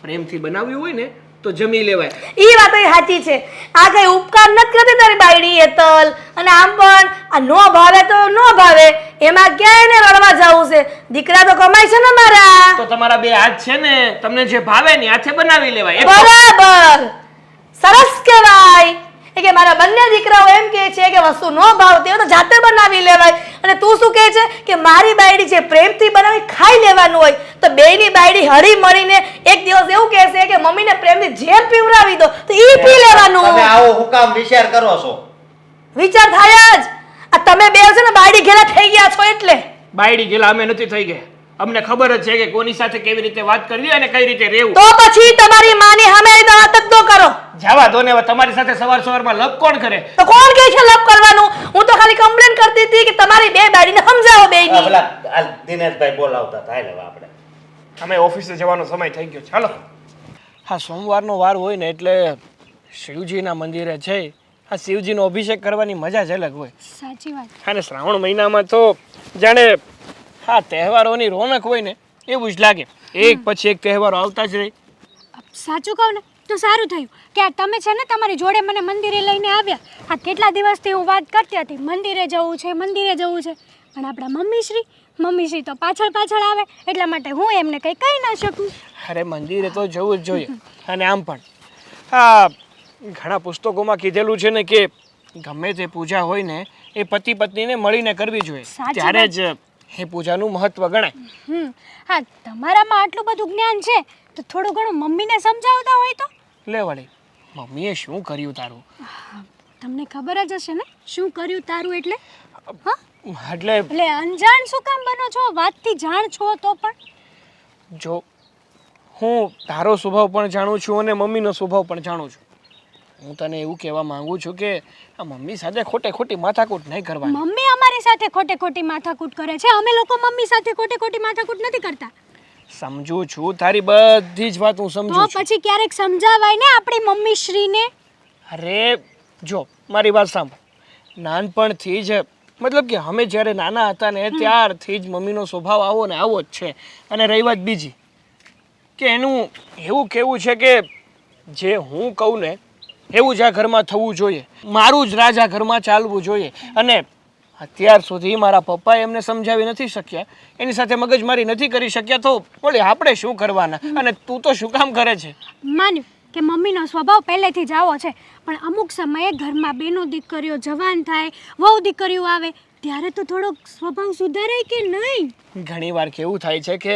F: પ્રેમથી બનાવ્યું હોય ને તો જમી લેવાય.
D: ઈ વાત સાચી છે. આ કઈ ઉપકાર નથી કરતી તારી બાયડી હેતલ. અને આમ પણ આ નો ભાવે તો નો ભાવે, એમાં ક્યાં એને રડવા જવું છે? દીકરા તો કમાય છે ને મારા.
F: તો તમારા 2 હાથ છે ને, તમને જે ભાવે ને હાથે બનાવી લેવાય.
D: બરાબર, સરસ કહેવાય. એ કે મારા બંને દીકરાઓ એમ કહે છે કે વસ્તુ નો ભાવતી હોય તો જાતે બનાવી લેવાય. અને તું શું કહે છે કે મારી બાયડી છે પ્રેમથી બનાવી ખાઈ લેવાનું હોય. તો બેયની બાયડી હળી મળીને એક દિવસ એવું કહેશે કે મમ્મીને પ્રેમથી ઝેર પીવડાવી દો તો ઈ પી લેવાનું.
G: તમે આવો હું કામ વિચાર કરો છો?
D: વિચાર થાય જ. આ તમે બે છે ને બાયડી ઘેરા થઈ ગયા છો એટલે.
F: બાયડી ગેલા અમે નથી થઈ ગયા. અમને ખબર જ છે કે કોની સાથે કેવી રીતે વાત કરવી અને કઈ રીતે રહેવું.
D: તો પછી તમારી માની સામે વાત જ ન કરો.
F: જવા દો ને. હવે તમારી સાથે સવારમાં લપ કોણ કરે?
D: તો કોણ કહે છે લપ કરવાનું? હું તો ખાલી કમ્પ્લેન કરતી હતી કે તમારી બે બાયડીને સમજાવો બેયની.
G: પેલા આ દિનેશભાઈ બોલાવતા હતા. હાલ હવે આપણે
F: અમે ઓફિસે જવાનો સમય થઈ ગયો. ચાલો. હા, સોમવારનો વાર હોય ને એટલે શિવજીના મંદિરે જઈ આ શિવજીનો અભિષેક કરવાની મજા જ અલગ હોય.
C: સાચી વાત.
F: અને શ્રાવણ મહિનામાં તો જાણે હા તહેવારોની રોનક હોય ને એવું જ લાગે. એક પછી એક તહેવારો આવતા જ રહે.
C: સાચું કહું ને તો સારું થયું કે આ તમે છે ને તમારી જોડે મને મંદિરે લઈને આવ્યા. આ કેટલા દિવસથી હું વાત કરતી હતી મંદિરે જવું છે મંદિરે જવું છે, પણ આપણા મમ્મીશ્રી તો પાછળ આવે એટલા માટે હું એમને કંઈ કહી ના શકું.
F: અરે મંદિરે તો જવું જ જોઈએ. અને આમ પણ હા ઘણા પુસ્તકોમાં કીધેલું છે ને કે ગમે તે પૂજા હોય ને એ પતિ પત્નીને મળીને કરવી જોઈએ,
C: સાચી
F: ત્યારે જ એ પૂજાનું મહત્વ ગણાય.
C: હા, તમારામાં આટલું બધું જ્ઞાન છે તો થોડું ઘણું મમ્મીને સમજાવતા હોય તો.
F: લે વળી, મમ્મીએ શું કર્યું તારું?
C: તમને ખબર જ હશે ને શું કર્યું તારું એટલે? હા,
F: એટલે
C: અંજાણ શું કામ બનો છો? વાતથી જાણ છો તો પણ.
F: જો હું તારો સ્વભાવ પણ જાણું છું અને મમ્મીનો સ્વભાવ પણ જાણું છું. હું તને એવું કહેવા માંગુ છું કે આ મમ્મી સાથે ખોટી માથાકૂટ નહીં કરવાની.
C: મમ્મી અમારી સાથે ખોટી માથાકૂટ કરે છે, અમે લોકો મમ્મી સાથે ખોટી માથાકૂટ નથી કરતા.
F: સમજુ છું તારી બધી જ વાત હું સમજુ
C: તો
F: છું.
C: પછી ક્યારેક સમજાવાય ને આપણી મમ્મી શ્રીને.
F: અરે જો મારી વાત સાંભળ. નાનપણથી જ મતલબ કે અમે જ્યારે નાના હતા ને ત્યારથી જ મમ્મીનો સ્વભાવ આવો ને આવો જ છે. અને રહી વાત બીજી કે એનું એવું કહેવું છે કે જે હું કહું ને એવું જ આ ઘરમાં થવું જોઈએ, મારું જ રાજ આ ઘરમાં ચાલવું જોઈએ. અને અત્યાર સુધી મારા પપ્પાએ એમને સમજાવી નથી શક્યા, એની સાથે મગજમારી નથી કરી શક્યા, તો બોલે આપણે શું કરવાના? અને તું તો શું કામ કરે છે?
C: માન્યું કે મમ્મીનો સ્વભાવ પહેલેથી જ આવો છે, પણ અમુક સમયે ઘરમાં બેનો દીકરીઓ જવાન થાય, વહુ દીકરીઓ આવે ત્યારે તો થોડોક સ્વભાવ સુધારે કે નહીં?
F: ઘણીવાર કેવું થાય છે કે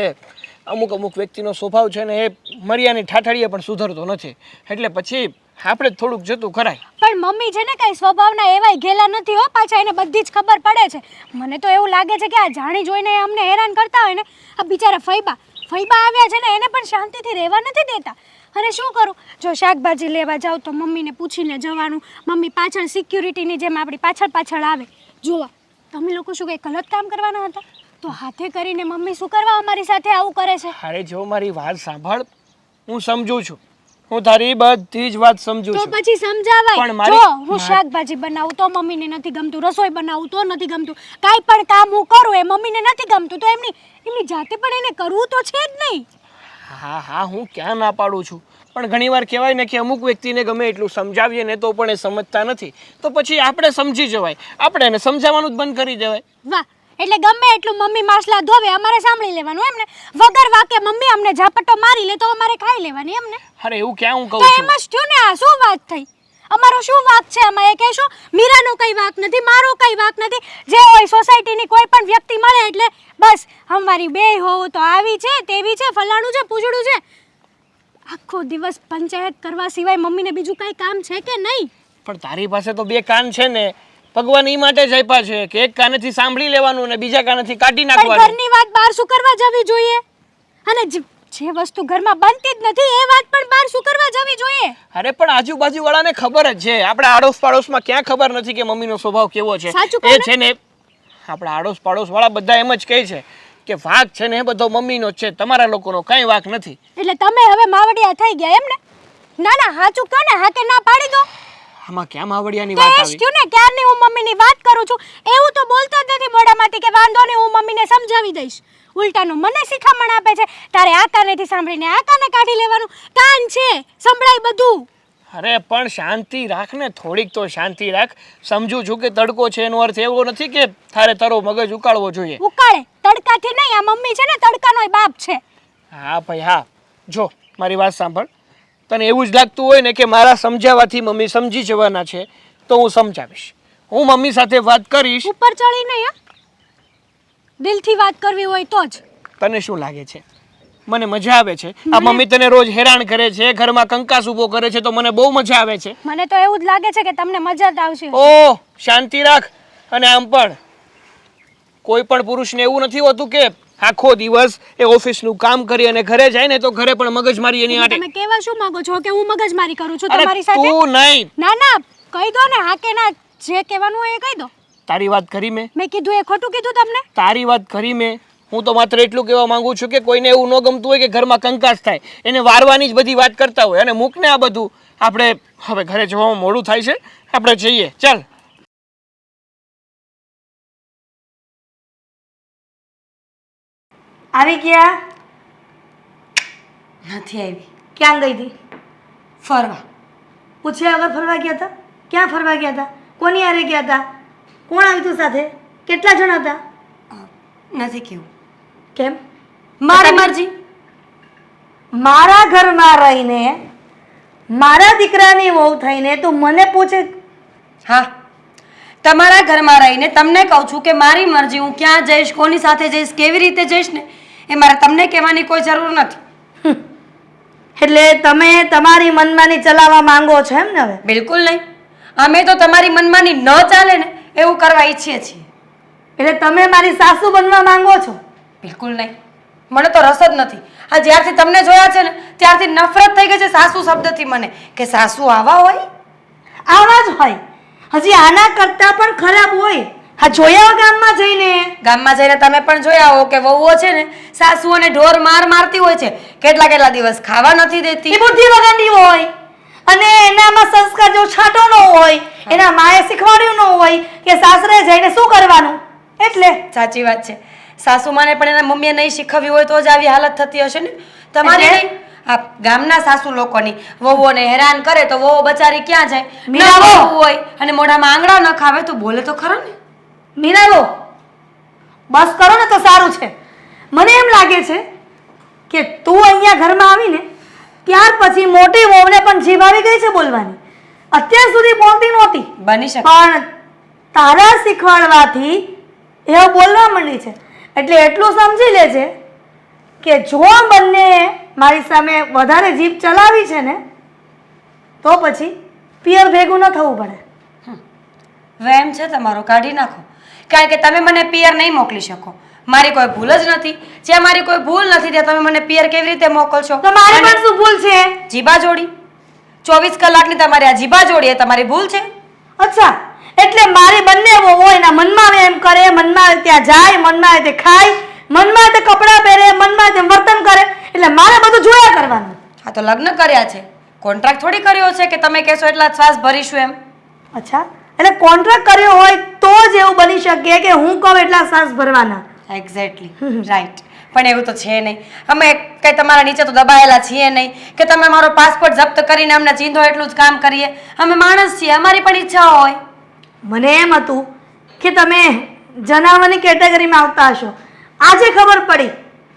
F: અમુક વ્યક્તિનો સ્વભાવ છે ને એ મર્યાની ઠાઠડીએ પણ સુધરતો નથી, એટલે પછી આપણે જ થોડુંક જતું કરાય.
C: પણ મમ્મી છે ને કઈ સ્વભાવના એવાય ઘેલા નથી હો, પાછા એને બધી જ ખબર પડે છે. મને તો એવું લાગે છે કે આ જાણી જોઈને અમને હેરાન કરતા હોય ને. આ બિચારા ફૈબા આવ્યા છે ને એને પણ શાંતિથી રહેવા નથી દેતા. અને શું કરું, જો શાકભાજી લેવા જાઉં તો મમ્મીને પૂછીને જવાનું. મમ્મી પાછળ સિક્યુરિટીની જેમ આપણી પાછળ આવે જોવા. તમે લોકો શું કંઈ ગલત કામ કરવાના હતા? તો હાથે કરીને મમ્મી શું કરવા અમારી સાથે આવું કરે છે?
F: અરે જો મારી વાત સાંભળ, હું સમજુ છું, હું તારી બધી જ વાત સમજુ
C: તો
F: છું.
C: પછી સમજાવાય.
F: પણ મારી-
C: જો હું શાકભાજી બનાવું તો મમ્મીને નથી ગમતું, રસોઈ બનાવું તો નથી ગમતું, કાંઈ પણ કામ હું કરું એ મમ્મીને નથી ગમતું, તો એમની જાતે પણ એને કરવું તો છે જ નહીં.
F: હા હું ક્યાં ના પાડું છું, પણ ઘણીવાર કહેવાય ને કે અમુક વ્યક્તિને ગમે એટલું સમજાવીએ ને તો પણ એ સમજતા નથી, તો પછી આપણે સમજી જવાય, આપણે એને સમજાવવાનું જ બંધ કરી દેવાય.
C: વાહ, એટલે ગમે એટલું મમ્મી માસલા ધોવે અમારે સાંભળી લેવાનું એમને? વગર વાકે મમ્મી અમને ઝાપટો મારી લે તો અમારે ખાઈ લેવાની એમને?
F: અરે એવું ક્યાં હું કહું
C: તો
F: છું?
C: એમ જ થયું ને. આ શું વાત થઈ? અમારો શું વાક છે આમાં? એ કહેશો મીરાનો કઈ વાક નથી, મારો કઈ વાક નથી. જે હોય સોસાયટીની કોઈ પણ વ્યક્તિ મળે એટલે બસ અમારી બે હોવ તો આવી છે, તેવી છે, ફલાણું છે, પૂછડું છે. આખો દિવસ પંચાયત કરવા સિવાય મમ્મીને બીજું કાંઈ કામ છે કે નહીં?
F: પણ તારી પાસે તો બે કાન છે ને, ભગવાન ઈ માટે જ આપ્યા છે કે એક કાનેથી સાંભળી લેવાનું ને બીજા કાનેથી કાઢી
C: પણ
F: નાખવાનું.
C: ઘરની વાત બહાર શું કરવા જવી જોઈએ? અને જે વસ્તુ ઘરમાં બનતી જ નથી એ વાત પણ બહાર શું કરવા જવી જોઈએ?
F: અરે પણ આજુબાજુ વાળાને ખબર જ છે, આપણે આડોશ પાડોશમાં ક્યાં ખબર નથી કે મમ્મીનો સ્વભાવ કેવો છે?
C: સાચું કહો
F: એ
C: ને?
F: છે ને આપણા આડોશ પાડોશ વાળા બધા એમ જ કહે છે કે વાંક છે ને એ બધો મમ્મીનો જ છે, તમારા લોકોનો કાંઈ વાંક નથી.
C: એટલે તમે હવે માવડિયા થઈ ગયા એમ ને? ના હાચું કહો ને, હા કે ના પાડી દો.
F: આમાં ક્યાં માવડિયાની
C: તો
F: વાત
C: એ જ
F: આવી?
C: થયું ને, ક્યારની હું મમ્મીની વાત કરું છું, એવું તો બોલતા જ નથી મોઢામાંથી કે વાંધો નહીં હું મમ્મીને સમજાવી દઈશ. ઉલટાનું મને શિખામણ આપે છે, તારે આ કાનેથી સાંભળીને આ કાને કાઢી લેવાનું. કાન છે, સંભળાય બધું.
F: અરે પણ શાંતિ રાખ ને, થોડીક તો શાંતિ રાખ. સમજુ છું કે તડકો છે એનો અર્થ એવો નથી કે તારે તારો મગજ ઉકાળવો જોઈએ.
C: ઉકાળે તડકાથી નહીં, આ મમ્મી છે ને તડકાનોય બાપ છે.
F: હા ભાઈ હા, જો મારી વાત સાંભળ, તને એવું જ લાગતું હોય ને કે મારા સમજાવવાથી મમ્મી સમજી જવાના છે તો હું સમજાવીશ, હું મમ્મી સાથે વાત કરીશ.
C: ઉપર ચડી નહીં હા, દિલથી વાત કરવી હોય તો જ.
F: તને શું લાગે છે મને મજા આવે છે? આ મમ્મી તને રોજ હેરાન કરે છે, ઘરમાં કંકાસ ઊભો કરે છે, તો મને બહુ મજા આવે છે.
C: મને તો એવું જ લાગે છે કે તમને મજા જ આવશે.
F: ઓહ શાંતિ રાખ. અને આમ પણ કોઈ પણ પુરુષને એવું નથી હોતું કે આખો દિવસ એ ઓફિસનું કામ કરી અને ઘરે જાય ને તો ઘરે પણ મગજમારી એની આટે.
C: તમે કેવા શું માંગો છો કે હું મગજમારી કરું છું
F: અરે
C: તમારી સાથે?
F: તું નહીં,
C: ના કહી દો ને, હા કે ના, જે કહેવાનું હોય એ કહી દો.
F: તારી વાત કરી મેં?
C: મેં કીધું એ ખોટું કીધું તમને?
F: તારી વાત કરી મેં. હું તો માત્ર એટલું કહેવા માંગુ છું કે કોઈને એવું ન ગમતું હોય કે ઘરમાં કંકાસ થાય, એને વારવાની જ બધી વાત કરતા હોય. અને મૂકને આ બધું, આપણે હવે ઘરે જવામાં મોડું થાય છે, આપણે જઈએ ચાલ.
D: આવી ગયા?
A: નથી આવી.
D: ક્યાં ગઈ હતી?
A: ફરવા.
D: પૂછ્યા વગર ફરવા ગયા હતા? ક્યાં ફરવા ગયા હતા? કોની હારે ગયા હતા? કોણ આવ્યું તું સાથે? કેટલા જણ હતા?
A: નથી કેવું.
D: કેમ?
A: મારી મરજી.
D: મારા ઘરમાં રહીને મારા દીકરાની વહુ થઈને તું મને પૂછે?
A: હા, તમારા ઘરમાં રહીને તમને કહું છું કે મારી મરજી, હું ક્યાં જઈશ, કોની સાથે જઈશ, કેવી રીતે જઈશ ને એ મારે તમને કહેવાની કોઈ જરૂર નથી.
D: એટલે તમે તમારી મનમાની ચલાવવા માંગો છો એમ ને? હવે
A: બિલકુલ નહીં. અમે તો તમારી મનમાની ન ચાલે ને એવું કરવા ઈચ્છીએ છીએ.
D: એટલે તમે મારી સાસુ બનવા માંગો છો?
A: બિલકુલ નહીં. મને તો રસ જ નથી. આ જ્યારથી તમને જોયા છે ને ત્યારથી નફરત થઈ ગઈ છે સાસુ શબ્દથી મને, કે સાસુ આવા હોય.
D: આવા જ હોય, હજી આના કરતાં પણ ખરાબ હોય. હા જોયા ગામમાં જઈને
A: ગામમાં જઈને તમે પણ જોયા હો કે વહુઓ છે ને સાસુઓને ઢોર મારતી હોય છે, કેટલા કેટલા દિવસ ખાવા નથી દેતી.
D: એ બુદ્ધિ વગરની હોય અને એનામાં સંસ્કાર જો છાંટો ન હોય, એના માએ શીખવાડ્યું ન હોય કે સાસરે જઈને શું કરવાનું. એટલે
A: સાચી વાત છે. સાસુમાને પણ એના મમ્મીએ નહીં શીખવ્યું હોય તો જ આવી હાલત થતી હશે ને તમારી
D: એટલે?
A: નહીં. આ ગામના સાસુ લોકોની વહુઓને હેરાન કરે તો વહુ બચારી ક્યાં જાય?
D: મીરા
A: ના
D: વહુ.
A: વહુ હોય અને મોઢામાં આંગળા ન ખાવે તો બોલે તો ખરો ને.
D: મીરાબો બસ કરો ને તો સારું છે. મને એમ લાગે છે કે તું અહીંયા ઘરમાં આવીને ત્યાર પછી મોટી વહુને પણ જીભ આવી ગઈ છે બોલવાની. અત્યાર સુધી બોલતી નહોતી,
A: બની શકે.
D: પણ તારા શીખવાડવાથી એવો બોલવા માંડી છે. એટલે એટલું સમજી લેજે કે જો બંને મારી સામે વધારે જીભ ચલાવી છે ને તો પછી પિયર ભેગું ન થવું પડે.
A: વહેમ છે તમારો, કાઢી નાખો. કારણ કે તમે મને પિયર નહીં મોકલી શકો. મારી કોઈ ભૂલ જ નથી. જ્યાં મારી કોઈ ભૂલ નથી ત્યાં તમે મને પિયર કેવી રીતે મોકલશો?
D: તો મારી
A: અને
D: પણ શું ભૂલ છે?
A: જીભા જોડી 24 કલાકની તમારી આ જીભા જોડી એ તમારી ભૂલ છે.
D: અચ્છા, એટલે મારી બંને વહુઓ એના મનમાં આવે એમ કરે, મનમાં આવે ત્યાં જાય, મનમાં આવે તે ખાય, મનમાં આવે તે કપડાં પહેરે, મનમાં આવે તેમ વર્તન કરે, એટલે મારે બધું જોયા કરવાનું.
A: આ તો લગ્ન કર્યા છે, કોન્ટ્રાક્ટ થોડી કર્યો છે કે તમે કહેશો એટલા જ શ્વાસ ભરીશું એમ.
D: અચ્છા, એટલે કોન્ટ્રાક્ટ કર્યો હોય તો જ એવું બની શકે કે હું કહું એટલા શ્વાસ ભરવાના.
A: Exactly right. પણ એવું તો છે નહીં. અમે કઈ તમારા નીચે તો દબાયેલા છીએ નહીં કે તમે મારો પાસપોર્ટ જપ્ત કરીને અમને ચીંધો એટલું જ કામ કરીએ. અમે માણસ છીએ, અમારી પણ ઈચ્છા હોય.
D: મને એમ હતું કે તમે જનાવરની કેટેગરીમાં આવતા હશો. આજે ખબર પડી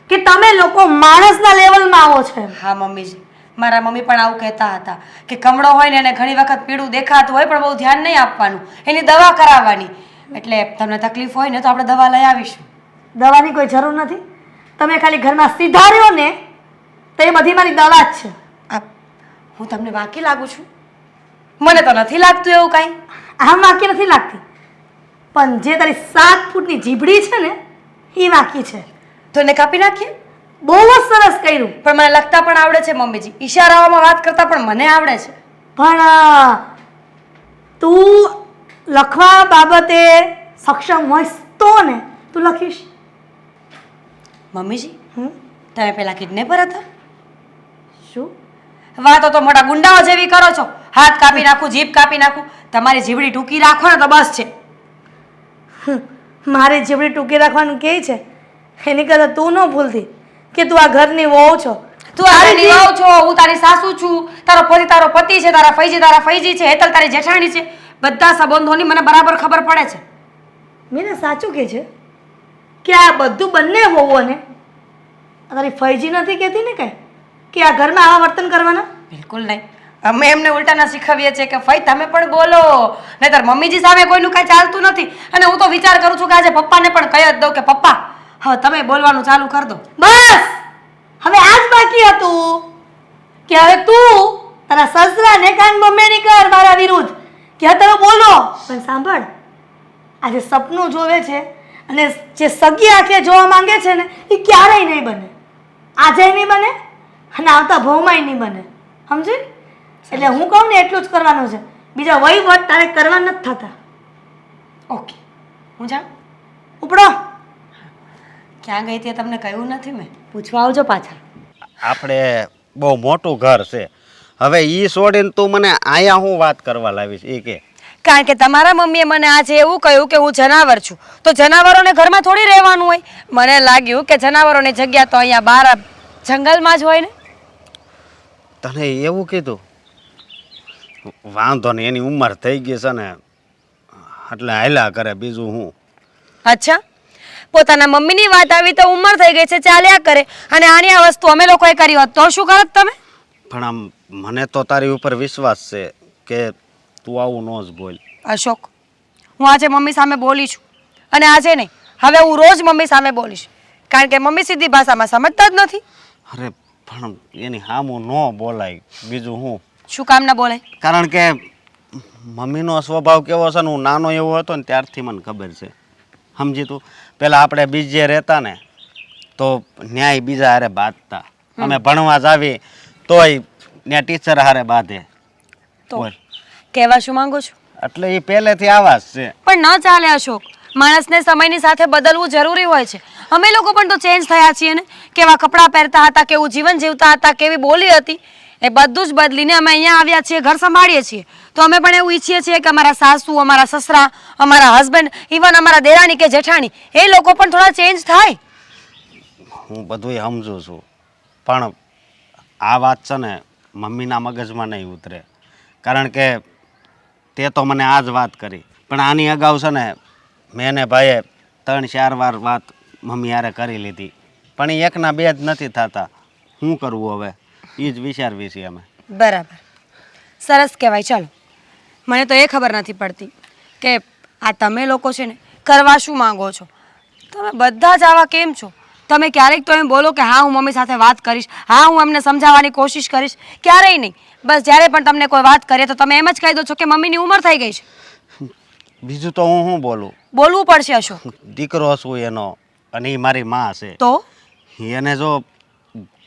D: કે તમે લોકો માણસના લેવલમાં આવો છો.
A: હા મમ્મીજી, મારા મમ્મી પણ આવું કહેતા હતા કે કમળો હોય ને એને ઘણી વખત પીળું દેખાતું હોય પણ બહુ ધ્યાન નહીં આપવાનું, એની દવા કરાવવાની. એટલે તમને તકલીફ હોય ને તો આપણે દવા લઈ આવીશું.
D: દવાની કોઈ જરૂર નથી. તમે ખાલી ઘરમાં સીધા રહ્યો ને તો એ બધી મારી દવા જ છે.
A: હું તમને વાકી લાગુ છું? મને તો નથી લાગતું એવું કાંઈ.
D: આમ વાકી નથી લાગતી, પણ જે તારી 7 ફૂટની જીભડી છે ને એ વાકી છે.
A: તો એને કાપી નાખીએ.
D: બહુ જ સરસ કર્યું.
A: પણ મને લખતા પણ આવડે છે મમ્મીજી. ઈશારાઓમાં વાત કરતા પણ મને આવડે છે.
D: પણ તું લખવા બાબતે સક્ષમ હોઈશ તો ને તું લખીશ.
A: મમ્મીજી તમે પેલા કિડનેપર હતા?
D: શું?
A: વાતો તો મોટા ગુંડાઓ જેવી કરો છો. હાથ કાપી નાખું, જીભ કાપી નાખું. તમારી જીભડી ટૂંકી રાખો ને તો બસ છે.
D: મારી જીભડી ટૂંકી રાખવાનું કે છે એની કરતાં તું ન ભૂલતી કે તું આ ઘરની વહુ છો.
A: તું આ નિવાવ છો, હું તારી સાસુ છું, તારો પતિ છે, તારા ફૈજી છે, હેતલ તારી જેઠાણી છે. બધા સંબંધોની મને બરાબર ખબર પડે છે.
D: મેં સાચું કે છે કે આ બધું બંને વહુઓને તારી ફૈજી નથી કહેતી ને કઈ કે આ ઘરમાં આવા વર્તન કરવાના?
A: બિલકુલ નહીં. અમે એમને ઉલટાના શીખવીએ છીએ કે ફઈ તમે પણ બોલો, નહીતર મમ્મીજી સામે કોઈનું કાંઈ ચાલતું નથી. અને હું તો વિચાર કરું છું કે આજે પપ્પાને પણ કહી જ દઉં કે પપ્પા હવે તમે બોલવાનું ચાલુ કરી દો.
D: બસ હવે આ જ બાકી હતું કે હવે તું તારા સસરાને કાન બમ્મેની કર મારા વિરુદ્ધ કે હવે તમે બોલો. પણ સાંભળ, આજે સપનું જોવે છે અને જે સગી આંખે જોવા માંગે છે ને એ ક્યારેય નહીં બને. આજે નહીં બને અને આવતા ભવમાંય નહીં બને. સમજી? એટલે હું કહું ને એટલું જ કરવાનું છે. બીજા વહીવટ તારે કરવા નથી થતા.
A: ઓકે, હું જાઉં?
D: ઉપડો.
A: ક્યાં ગઈ તે તમને કહ્યું નથી મેં. પૂછવા આવજો પાછા.
G: આપણે બહુ મોટું ઘર છે, હવે ઈ છોડીને તું મને આયા હું વાત કરવા લાવીશ એ કે?
A: કારણ કે તમારા મમ્મીએ મને આજે એવું કહ્યું કે હું જનાવર છું, તો જનાવરોને ઘરમાં થોડી રહેવાનું હોય. મને લાગ્યું કે જનાવરોની જગ્યા તો અહીંયા બહાર જંગલમાં જ હોય ને.
G: તને એવું કીધું? વાંધો નહીં, એની ઉંમર થઈ ગઈ છે ને એટલે હાલ્યા કરે, બીજું હું.
A: અચ્છા, પોતાના મમ્મીની વાત આવી તો ઉંમર થઈ ગઈ છે ચાલ્યા કરે, અને આની આ વસ્તુ અમે લોકોએ કરી હોત તો શું કરત તમે?
G: પણ આમ મને તો તારી ઉપર વિશ્વાસ છે કે તું આવું ન જ બોલ.
A: અશોક, હું આજે મમ્મી સામે બોલી છું, અને આજે નહીં હવે હું રોજ મમ્મી સામે બોલીશ. કારણ કે મમ્મી સીધી ભાષામાં સમજતા જ નથી.
G: અરે પણ એની સામું ન બોલાય, બીજું હું.
A: શું કામ ના બોલાય?
G: કારણ કે મમ્મીનો સ્વભાવ કેવો છે ને, હું નાનો એવો હતો ને ત્યારથી મને ખબર છે. સમજી તું? પેલા આપણે બીજે રહેતા ને તો ન્યાય બીજા હારે બાંધતા. અમે ભણવા જ આવી તોય ત્યાં ટીચર હારે બાંધે.
A: તો કહેવા શું માંગુ છું?
G: એટલે એ પહેલેથી આવા જ છે.
A: પણ ન ચાલે અશોક. માણસને સમયની સાથે બદલવું જરૂરી હોય છે. અમે લોકો પણ તો ચેન્જ થયા છીએ ને. કેવા કપડાં પહેરતા હતા, કેવું જીવન જીવતા હતા, કેવી બોલી હતી, એ બધું જ બદલીને અમે અહીંયા આવ્યા છીએ, ઘર સંભાળીએ છીએ. તો અમે પણ એવું ઈચ્છીએ છીએ કે અમારા સાસુ, અમારા સસરા, અમારા હસબન્ડ, ઇવન અમારા દેરાણી કે જેઠાણી, એ લોકો પણ થોડા ચેન્જ થાય.
G: હું બધુંય સમજુ છું, પણ આ વાત છે ને મમ્મીના મગજમાં નહીં ઉતરે. કારણ કે તે તો મને આ જ વાત કરી, પણ આની અગાઉ છે ને મેં ને ભાઈએ 3-4 વાર વાત મમ્મી યારે કરી લીધી, પણ એ એકના બે જ નથી થતા. શું કરવું હવે એ જ વિચારવી છીએ અમે.
A: બરાબર, સરસ કહેવાય. ચાલો, મને તો એ ખબર નથી પડતી કે આ તમે લોકો છે ને કરવા શું માંગો છો. તમે બધા જ આવા કેમ છો? તમે ક્યારેક તો એમ બોલો કે હા હું મમ્મી સાથે વાત કરીશ, હા હું એમને સમજાવવાની કોશિશ કરીશ. ક્યારેય નહીં. બસ જ્યારે પણ તમને કોઈ વાત કરે તો તમે એમ જ કહી દો છો કે મમ્મીની ઉંમર થઈ ગઈ છે.
G: બીજું તો હું શું બોલું?
A: બોલવું પડશે અશોક.
G: દીકરો છું એનો, અને એ મારી માં છે.
A: તો
G: એને જો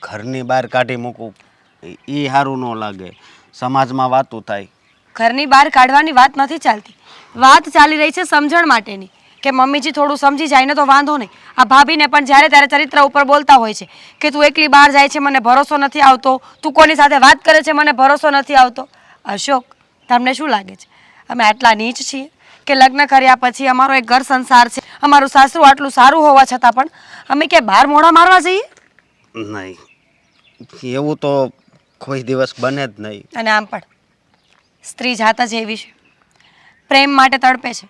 G: ઘરની બહાર કાઢી મૂકું એ સારું ન લાગે. સમાજમાં વાતું થાય.
A: ઘરની બહાર કાઢવાની વાત નથી ચાલતી. વાત ચાલી રહી છે સમજણ માટેની, કે મમ્મીજી થોડું સમજી જાય ને તો વાંધો નહીં. આ ભાભીને પણ જ્યારે ત્યારે ચરિત્ર ઉપર બોલતા હોય છે કે તું એકલી બહાર જાય છે, મને ભરોસો નથી આવતો, તું કોની સાથે વાત કરે છે, મને ભરોસો નથી આવતો. અશોક, તમને શું લાગે છે અમે આટલા નીચ છીએ કે લગ્ન કર્યા પછી અમારો એક ઘર સંસાર છે, અમારું સાસરું આટલું સારું હોવા છતાં પણ અમે કે બહાર મોઢા મારવા જઈએ?
G: નહીં, એવું તો કોઈ દિવસ બને જ નહીં.
A: અને આમ પણ સ્ત્રી જાત જ એવી છે, પ્રેમ માટે તડપે છે.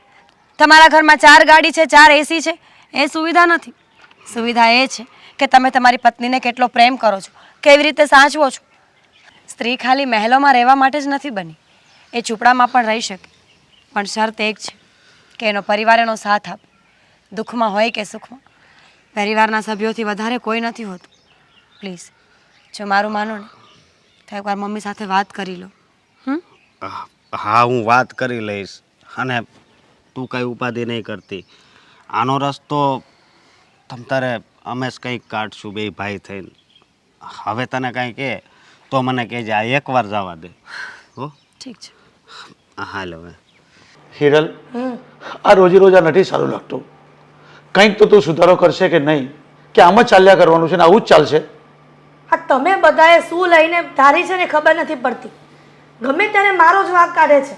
A: તમારા ઘરમાં 4 ગાડી છે, 4 એસી છે, એ સુવિધા નથી. સુવિધા એ છે કે તમે તમારી પત્નીને કેટલો પ્રેમ કરો છો, કેવી રીતે સાચવો છો. સ્ત્રી ખાલી મહેલોમાં રહેવા માટે જ નથી બની, એ ઝૂંપડામાં પણ રહી શકે, પણ શરત એક છે કે એનો પરિવાર એનો સાથ આપે. દુઃખમાં હોય કે સુખમાં, પરિવારના સભ્યોથી વધારે કોઈ નથી હોતું. પ્લીઝ, જો મારું માનો ને તો એકવાર મમ્મી સાથે વાત કરી લો.
G: હા, હું વાત કરી લઈશ, અને તું કંઈ ઉપાધિ નહીં કરતી. આનો રસ્તો તમ તારે અમે જ કંઈક કાઢશું બે ભાઈ થઈને. હવે તને કાંઈ કહે તો મને કહેજે, આ એકવાર જવા દે. હો,
A: ઠીક છે.
G: હાલ હવે.
E: હિરલ, આ રોજે રોજ આ નથી સારું લાગતું. કંઈક તો તું સુધારો કરશે કે નહીં, કે આમ જ ચાલ્યા કરવાનું છે ને આવું જ ચાલશે?
D: આ તમે બધાએ શું લઈને ધારી છે ને ખબર નથી પડતી. ગમે ત્યારે મારો જ વાંક કાઢે છે.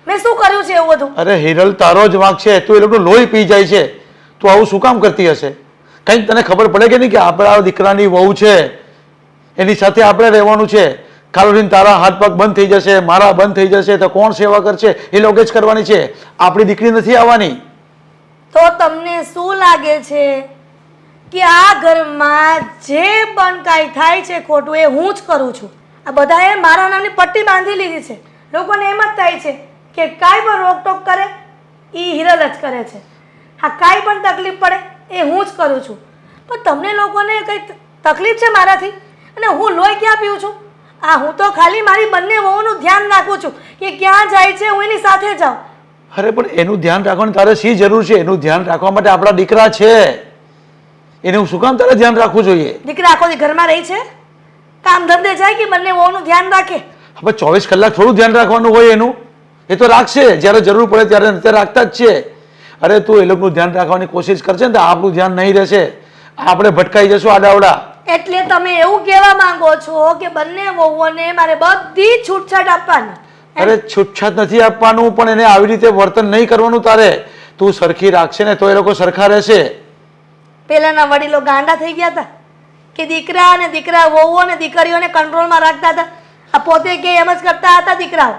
D: મેં શું કર્યું છે એવું બધું?
E: અરે હિરલ, તારો જ વાંક છે. તું એ લોકોનું લોહી પી જાય છે. તું આવું શું કામ કરતી હશે? કંઈક તને ખબર પડે કે નહીં કે આપણા દીકરાની વહુ છે, એની સાથે આપણે રહેવાનું છે. કાલ તારા હાથ પગ બંધ થઈ જશે, મારા બંધ થઈ જશે તો કોણ સેવા કરશે? એ લોકો જ કરવાની છે. આપણી દીકરી નથી આવવાની.
D: તો તમને શું લાગે છે કે આ ઘરમાં જે પણ કાંઈ થાય છે ખોટું એ હું જ કરું છું? આ બધાએ મારા નામની પટ્ટી બાંધી લીધી છે. લોકોને એમ જ થાય છે કે કાંઈ પણ રોકટોક કરે એ હિરલ જ કરે છે. હા, કાંઈ પણ તકલીફ પડે એ હું જ કરું છું. પણ તમને લોકોને કંઈ તકલીફ છે મારાથી? અને હું લોહી ક્યાં પીઉં છું? હું તો ખાલી મારી બંને વહુનું ધ્યાન રાખું છું કે ક્યાં જાય છે હું એની સાથે જાઉં.
E: અરે પણ એનું ધ્યાન રાખવાની તારે શી જરૂર છે? એનું ધ્યાન રાખવા માટે આપણા દીકરા છે. એનું શું કામ તારે ધ્યાન રાખવું જોઈએ?
D: દીકરા આખો દી ઘરમાં રહી છે, કામ ધંધે જાય કે બંને વહુનું ધ્યાન રાખે?
E: હવે 24 કલાક થોડું ધ્યાન રાખવાનું હોય એનું? એ તો રાખશે, જ્યારે જરૂર પડે ત્યારે રાખતા જ છે. અરે તું એ લોકોનું ધ્યાન રાખવાની કોશિશ કરશે ને તો આપણું ધ્યાન નહીં રહેશે, આપણે ભટકાઈ જશું આડાવડા.
D: એટલે તમે એવું કહેવા માંગો છો કે બંને વહુઓને મારે બધી છૂટછાટ આપવાની?
E: અરે છૂટછાટ નથી આપવાનું, પણ એને આવી રીતે વર્તન નહીં કરવાનું તારે. તું સરખી રાખશે ને તો એ લોકો સરખા રહેશે.
D: પેલાના વડીલો ગાંડા થઈ ગયા હતા કે દીકરા અને દીકરા વહુઓ અને દીકરીઓને કંટ્રોલમાં રાખતા હતા. આ પોતે કે એમ જ કરતા હતા દીકરાઓ.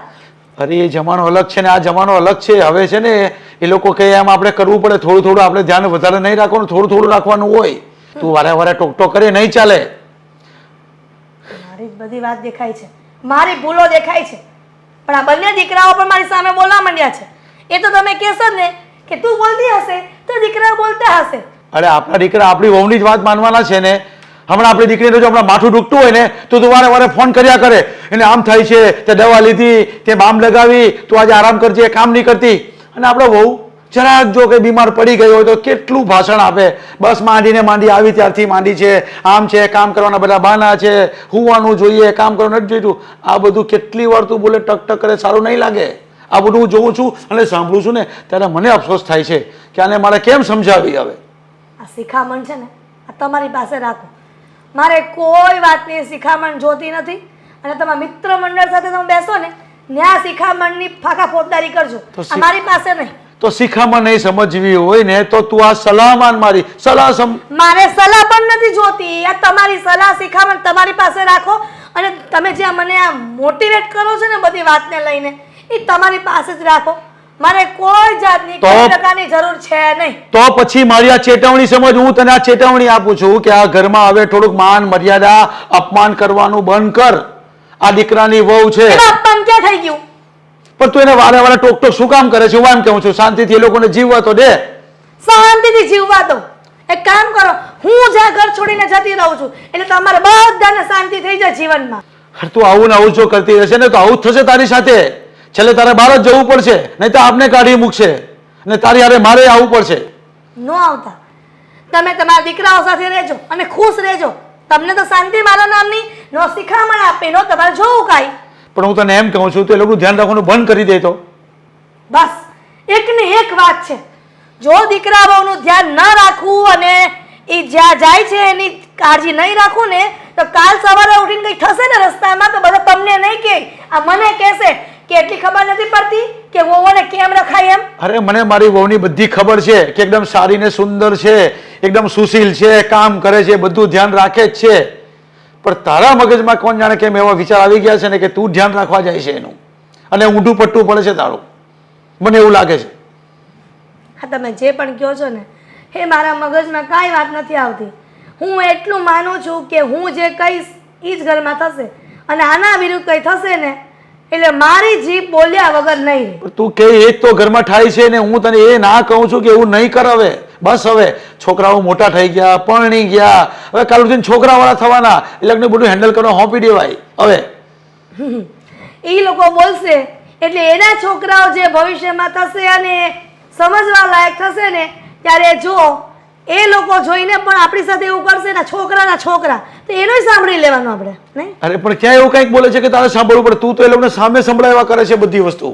E: અરે એ જમાનો અલગ છે ને આ જમાનો અલગ છે. હવે છે ને એ લોકો કહે એમ આપણે કરવું પડે. થોડું થોડું આપણે ધ્યાન વધારે નહીં રાખવાનું, થોડું થોડું રાખવાનું હોય. તું વારે વારે ટોક કરે નહીં ચાલે.
D: મારી જ બધી વાત દેખાય છે, મારી ભૂલો દેખાય છે, પણ આ બંને દીકરાઓ પણ મારી સામે બોલવા માંડ્યા છે. એ તો તમે કહેશો ને કે તું બોલતી હશે તો દીકરાઓ બોલતા હશે.
E: અરે આપણા દીકરા આપણી વહુની જ વાત માનવાના છે ને. હમણાં આપણી દીકરીને જો હમણાં માથું દુખતું હોય ને તો તું વારે વારે ફોન કર્યા કરે, એને આમ થાય છે, તે દવા લીધી, તે બામ લગાવી, તું આજે આરામ કરજે, કામ નહીં કરતી. અને આપણો વહુ જરાક જો કે બીમાર પડી ગયો હોય તો કેટલું ભાષણ આપે. બસ માંડી આવી ત્યારથી માંડી છે, આમ છે, કામ કરવાના બધા બહાના છે, હુવાનું જોઈએ, કામ કરવાનું નથી જોઈતું. આ બધું કેટલી વાર તું બોલે ટક ટક કરે, સારું નહીં લાગે. આ બધું હું જોઉં છું અને સાંભળું છું ને ત્યારે મને અફસોસ થાય છે કે આને મારે કેમ સમજાવી હવે.
D: આ શિખામણ છે ને આ તમારી પાસે રાખો. મારે કોઈ વાતની શિખામણ જોતી નથી. અને તમારા મિત્ર મંડળ સાથે તમે બેસો ને ત્યાં શિખામણની ફાંકા ફોજદારી કરજો. આ મારી પાસે નહીં.
E: તો શિખામાં નહીં સમજવી હોય ને તો તું આ સલાહ માન મારી સલાહ
D: મારે સલાહ પણ નથી જોતી. આ તમારી સલાહ શિખામણ તમારી પાસે રાખો. અને તમે જે મને આ મોટિવેટ કરો છો ને બધી વાતને લઈને એ તમારી પાસે જ રાખો. મારે કોઈ જાતની કોઈ પ્રકારની જરૂર છે નહીં.
E: તો પછી મારી આ ચેતવણી સમજ. હું તને આ ચેતવણી આપું છું કે આ ઘરમાં હવે થોડુંક માન મર્યાદા અપમાન કરવાનું બંધ કર. આ દીકરાની વહુ છે.
D: એમાં અપમાન ક્યાં થઈ ગયું?
E: પણ તું એને વારે વારે ટોક ટોક શું કામ કરે છે? હું એમ કહું છું શાંતિથી એ લોકોને જીવવા તો દે.
D: શાંતિથી જીવવા દો. એક કામ કરો, હું જ્યાં ઘર છોડીને જતી રહું છું એટલે તમારે બધાને શાંતિ થઈ જાય જીવનમાં.
E: તું આવું ને આવું જો કરતી રહેશે ને તો આવું જ થશે તારી સાથે. છેલ્લે તારે બહાર જ જવું પડશે, નહીં તો આપને કાઢી મૂકશે અને તારી હારે મારે આવવું પડશે.
D: ન આવતા. તમે તમારા દીકરાઓ સાથે રહેજો અને ખુશ રહેજો. તમને તો શાંતિ મારા નામની નો શિખામણ આપે નો તમારે જોવું કાંઈ.
E: પણ હું તને એમ કહું છું તો એ લોકોનું ધ્યાન રાખવાનું બંધ કરી દે તો.
D: બસ એકની એક વાત છે, જો દીકરા બહુનું ધ્યાન ન રાખવું અને એ જ્યાં જાય છે એની કાળજી નહીં રાખવું ને તો કાલ સવારે ઉઠીને કંઈ થશે ને રસ્તામાં તો બધા તમને નહીં કહે, આ મને કહેશે કે એટલી ખબર નથી પડતી કે વહુને કેમ રખાય એમ.
E: અરે મને મારી વહુની બધી ખબર છે કે એકદમ સારી ને સુંદર છે, એકદમ સુશીલ છે, કામ કરે છે, બધું ધ્યાન રાખે જ છે. પણ તારા મગજમાં કોણ જાણે કેમ એવા વિચાર આવી ગયા છે ને કે તું ધ્યાન રાખવા જાય છે એનું અને ઊંધું પટ્ટું પડે છે તારું. મને એવું લાગે છે.
D: હા તમે જે પણ કહો છો ને એ મારા મગજમાં કાંઈ વાત નથી આવતી. હું એટલું માનું છું કે હું જે કહીશ એ જ ઘરમાં થશે અને આના વિરુદ્ધ કંઈ થશે ને એટલે મારી જીભ બોલ્યા વગર નહીં રહે.
E: તું કે એ જ તો ઘરમાં થાય છે ને હું તને એ ના કહું છું કે એવું નહીં કર. હવે બસ, હવે છોકરાઓ મોટા થઈ ગયા, પરણી ગયા, હવે કાલ ઉઠીને છોકરાવાળા થવાના, એ લોકોને બધું હેન્ડલ કરવા હોંપી દેવાય. હવે
D: એ લોકો બોલશે એટલે એના છોકરાઓ જે ભવિષ્યમાં થશે અને સમજવા લાયક થશે ને ત્યારે જો એ લોકો જોઈને પણ આપણી સાથે એવું કરશે ને છોકરાના છોકરા તો એનું સાંભળી લેવાનું આપણે નહીં.
E: અરે પણ ક્યાં એવું કંઈક બોલે છે કે તારે સાંભળવું પડે? તું તો એ લોકોને સામે સંભળાવ્યા કરે છે બધી વસ્તુ.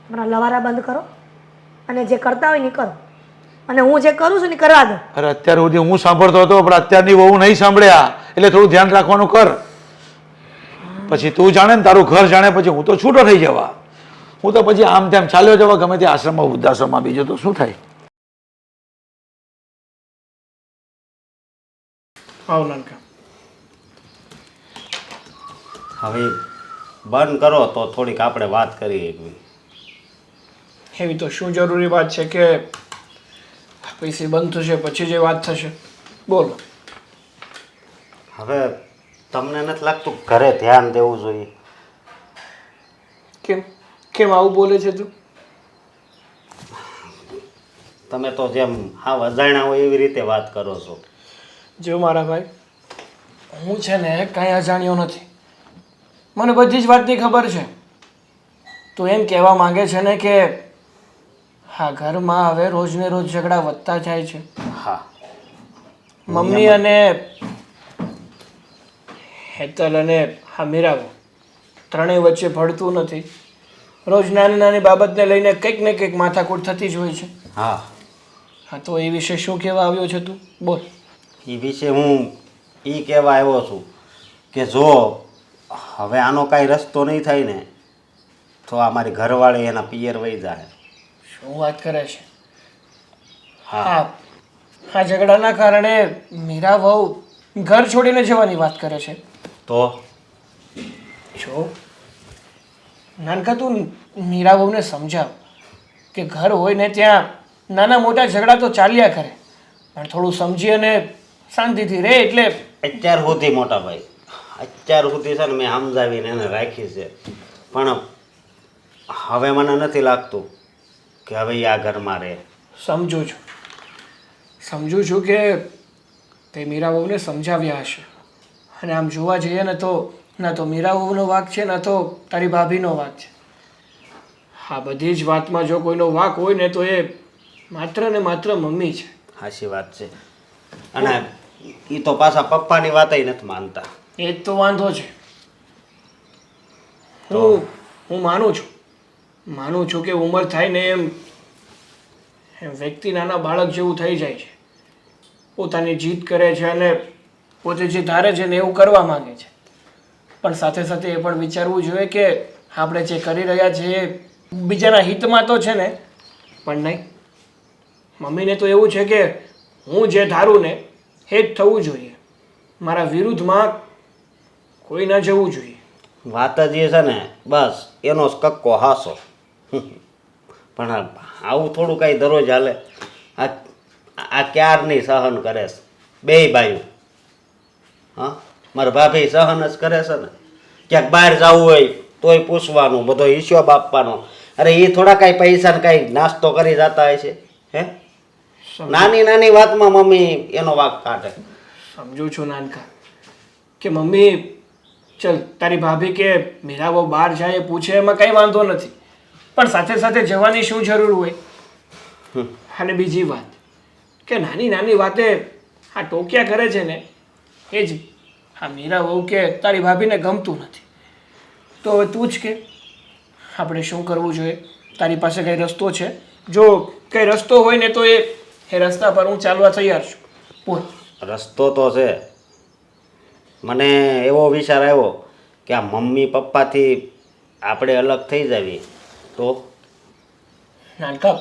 D: હમણાં લવારા બંધ કરો અને જે કરતા હોય ને કરો અને હું જે કરું છું ને કરવા દો.
E: અરે અત્યાર સુધી હું સાંભળતો હતો પણ અત્યારની બહુ નહીં સાંભળ્યા એટલે થોડું ધ્યાન રાખવાનું કર. પછી તું જાણે ને તારું ઘર જાણે પછી હું તો છૂટો થઈ જવા. હું તો પછી આમ તેમ ચાલ્યો જવા ગમે તે આશ્રમમાં વૃદ્ધાશ્રમમાં, બીજું તો શું થાય.
F: આવ નાનકા.
G: હવે બંધ કરો તો થોડીક આપણે વાત કરીએ એકવી.
F: એવી તો શું જરૂરી વાત છે કે પૈસે બંધ થશે પછી જે વાત થશે? બોલો.
G: હવે તમને નથી લાગતું ઘરે ધ્યાન દેવું જોઈએ?
F: કેમ કેમ આવું બોલે છે તું?
G: તમે તો જેમ હા અજાણ્યા હોય એવી રીતે વાત કરો છો.
F: જો મારા ભાઈ, હું છે ને કાંઈ અજાણ્યો નથી. મને બધી જ વાતની ખબર છે. તું એમ કહેવા માંગે છે ને કે હા ઘરમાં હવે રોજને રોજ ઝઘડા વધતા જાય છે.
G: હા,
F: મમ્મી અને હેતલ અને હા મીરાબો ત્રણેય વચ્ચે ભળતું નથી. રોજ નાની નાની બાબતને લઈને કંઈક ને કંઈક માથાકૂટ થતી જ હોય છે.
G: હા
F: હા તો એ વિશે શું કહેવા આવ્યો છે તું? બોલ.
G: એ વિશે હું એ કહેવા આવ્યો છું કે જો હવે આનો કાંઈ રસ્તો નહીં થાય ને તો આ મારી ઘરવાળી એના પિયર વહી જાય.
F: શું વાત કરે છે?
G: હા
F: હા હા ઝઘડાના કારણે મીરા વહુ ઘર છોડીને જવાની વાત કરે છે.
G: તો
F: જો નાનકા તું મીરા વહુને સમજાવ કે ઘર હોય ને ત્યાં નાના મોટા ઝઘડા તો ચાલ્યા કરે પણ થોડું સમજી અને શાંતિથી રહે. એટલે
G: અત્યાર સુધી મોટા ભાઈ, અત્યાર સુધી છે ને મેં સમજાવીને એને રાખી છે પણ હવે મને નથી લાગતું કે હવે એ આ ઘરમાં રહે.
F: સમજું છું કે તે મીરા વહુને સમજાવ્યા હશે અને આમ જોવા જઈએ ને તો ના તો મીરા વહુનો વાંક છે ના તો તારી ભાભીનો વાંક છે. હા બધી જ વાતમાં જો કોઈનો વાંક હોય ને તો એ માત્ર ને માત્ર મમ્મી છે.
G: સાચી વાત છે. અને એ તો પાછા પપ્પાની વાતય નથી માનતા.
F: એ જ તો વાંધો છે. હું માનું છું માનું છું કે ઉંમર થાય ને એમ વ્યક્તિ નાના બાળક જેવું થઈ જાય છે. પોતાની જીદ કરે છે અને પોતે જે ધારે છે ને એવું કરવા માંગે છે. પણ સાથે સાથે એ પણ વિચારવું જોઈએ કે આપણે જે કરી રહ્યા છીએ એ બીજાના હિતમાં તો છે ને, પણ નહીં. મમ્મીને તો એવું છે કે હું જે ધારું ને એ જ થવું જોઈએ. મારા વિરુદ્ધમાં કોઈ ન જવું જોઈએ.
G: વાત જ એ છે ને બસ એનો જ કક્કો હાસો. પણ આવું થોડું કાંઈ દરરોજ હાલે. આ ક્યારની સહન કરે છે બેય ભાઈઓ. હા, મારા ભાભી સહન જ કરે છે ને. ક્યાંક બહાર જવું હોય તોય પૂછવાનું, બધો હિસાબ આપવાનો. અરે એ થોડા કાંઈ પૈસા ને કાંઈ નાસ્તો કરી જતા હોય છે હે? નાની નાની વાતમાં મમ્મી એનો વાંક કાઢે.
F: સમજુ છું નાનકા કે મમ્મી ચલ તારી ભાભી કે મીરાબો બહાર જાય એ પૂછે એમાં કંઈ વાંધો નથી, પણ સાથે સાથે જવાની શું જરૂર હોય? અને બીજી વાત કે નાની નાની વાતે આ ટોક્યા કરે છે ને એ જ આ મીરા બહુ કે તારી ભાભીને ગમતું નથી. તો હવે તું જ કે આપણે શું કરવું જોઈએ? તારી પાસે કંઈ રસ્તો છે? જો કંઈ રસ્તો હોય ને તો એ રસ્તા પર હું ચાલવા તૈયાર છું. બોલ.
G: રસ્તો તો છે. મને એવો વિચાર આવ્યો કે આ મમ્મી પપ્પાથી આપણે અલગ થઈ જાવી તો.
F: નાનકા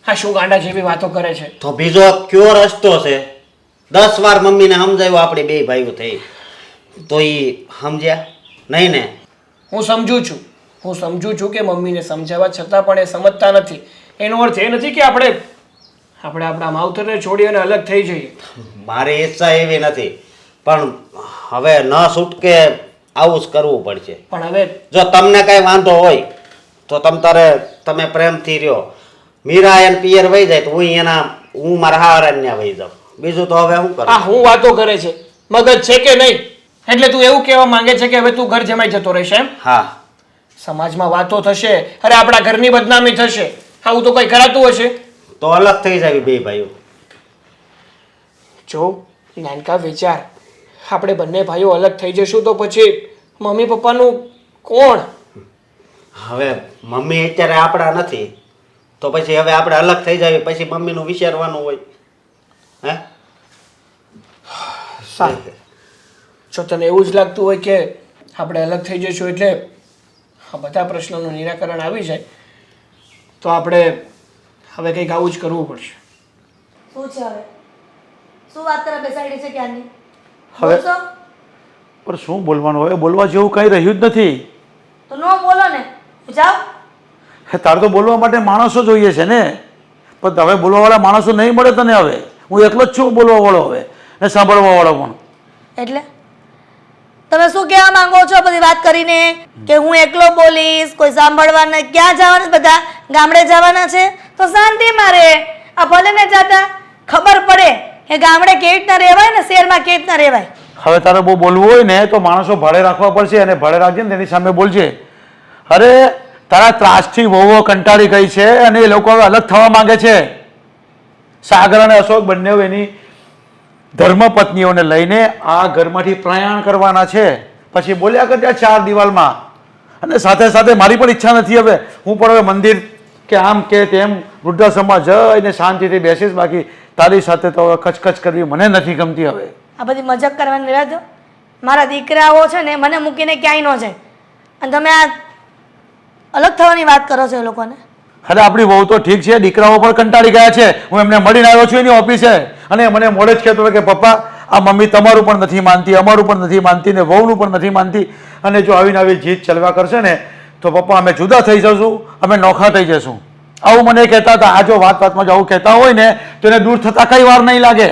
F: હા શું ગાંડા જેવી વાતો કરે છે?
G: તો બીજો કયો રસ્તો છે? 10 વાર મમ્મીને સમજાવ્યું આપણે બે ભાઈઓ થઈ તો એ સમજ્યા નહીં ને?
F: હું સમજુ છું કે મમ્મીને સમજાવવા છતાં પણ એ સમજતા નથી. એનો અર્થ એ નથી કે આપણે આપણા માવતરને છોડી અને અલગ થઈ જઈએ.
G: મારી ઈચ્છા એવી નથી, પણ હવે ન છૂટકે આવું જ કરવું પડશે.
F: પણ હવે
G: જો તમને કઈ વાંધો હોય તો તમે પ્રેમથી રહ્યો. મીરા એને પિયર વહી જાય તો હું મારા હારાન્યા વહી જાઉં. બીજું તો હવે શું કરું?
F: આ હું વાતો કરે છે, મગજ છે કે નહીં? એટલે તું એવું કહેવા માંગે છે કે હવે તું ઘર જમાઈ જતો રહેશે એમ?
G: હા.
F: સમાજમાં વાતો થશે, અરે આપણા ઘરની બદનામી થશે. આવું તો કઈ કરાતું હશે?
G: તો અલગ થઈ જાય બે ભાઈઓ.
F: જો નાનકા વિચાર, આપણે બંને ભાઈઓ અલગ થઈ જશું તો પછી મમ્મી પપ્પાનું કોણ?
G: હવે મમ્મી અત્યારે આપણા નથી તો પછી હવે આપણે અલગ થઈ જાય પછી મમ્મીનું વિચારવાનું હોય હે?
F: સારું, જો તને એવું જ લાગતું હોય કે આપણે અલગ થઈ જઈશું એટલે આ બધા પ્રશ્નોનું નિરાકરણ આવી જાય તો આપણે હવે કંઈક આવું જ કરવું પડશે.
D: શું છે હવે? શું વાત કરવા બેસાડી છે ક્યારની?
E: હવે
D: બોલશો?
E: પણ શું બોલવાનું? હવે બોલવા જેવું કંઈ રહ્યું જ નથી.
D: તો ન બોલો ને, જાઓ.
E: તારે તો બોલવા માટે માણસો જોઈએ છે ને, પણ હવે બોલવાવાળા માણસો નહીં મળે તને. હવે હું એકલો જ છું બોલવાવાળો હવે ને સાંભળવાવાળો પણ.
D: એટલે તમે શું કહેવા માંગો છો બધી વાત કરીને? કે હું એકલો બોલીશ, કોઈ સાંભળવા નહીં? ક્યાં જવાના છે બધા? ગામડે જવાના છે તો શાંતિમાં રહે. આ ભલે ને જાતા ખબર પડે કે ગામડે કેવી રીતના રહેવાય ને શહેરમાં કેવી રીતના રહેવાય.
E: હવે તારે બહુ બોલવું હોય ને તો માણસો ભાડે રાખવા પડશે, અને ભાડે રાખજે ને તેની સામે બોલજે. અરે તારા ત્રાસથી વહુઓ કંટાળી ગઈ છે અને એ લોકો હવે અલગ થવા માંગે છે. સાગર અને અશોક બંને એની ધર્મપત્નીઓને લઈને આ ઘરમાંથી પ્રયાણ કરવાના છે. પછી બોલ્યા કરતા 4 દિવાલમાં. અને સાથે સાથે મારી પણ ઈચ્છા નથી હવે, હું પણ હવે મંદિર કે આમ કે તેમ વૃદ્ધાશ્રમમાં જઈને શાંતિથી બેસીશ. બાકી તારી સાથે તો હવે ખચખચ કરવી મને નથી ગમતી. હવે
D: આ બધી મજાક કરવાની રહેવા દો. મારા દીકરાઓ છે ને મને મૂકીને ક્યાંય ન જાય, અને તમે આ અલગ થવાની વાત કરો છો એ લોકોને.
E: અરે આપણી વહુ તો ઠીક છે, દીકરાઓ પણ કંટાળી ગયા છે. હું એમને મળીને આવ્યો છું એની ઓફિસે, અને મને મોડે જ કહેતો કે પપ્પા આ મમ્મી તમારું પણ નથી માનતી, અમારું પણ નથી માનતી ને વહુનું પણ નથી માનતી, અને જો આવીને આવી જીત ચલવા કરશે ને તો પપ્પા અમે જુદા થઈ જશું, અમે નોખા થઈ જશું. આવું મને કહેતા હતા. આ જો વાતમાં જો આવું કહેતા હોય ને તો એને દૂર થતા કઈ વાર નહીં લાગે.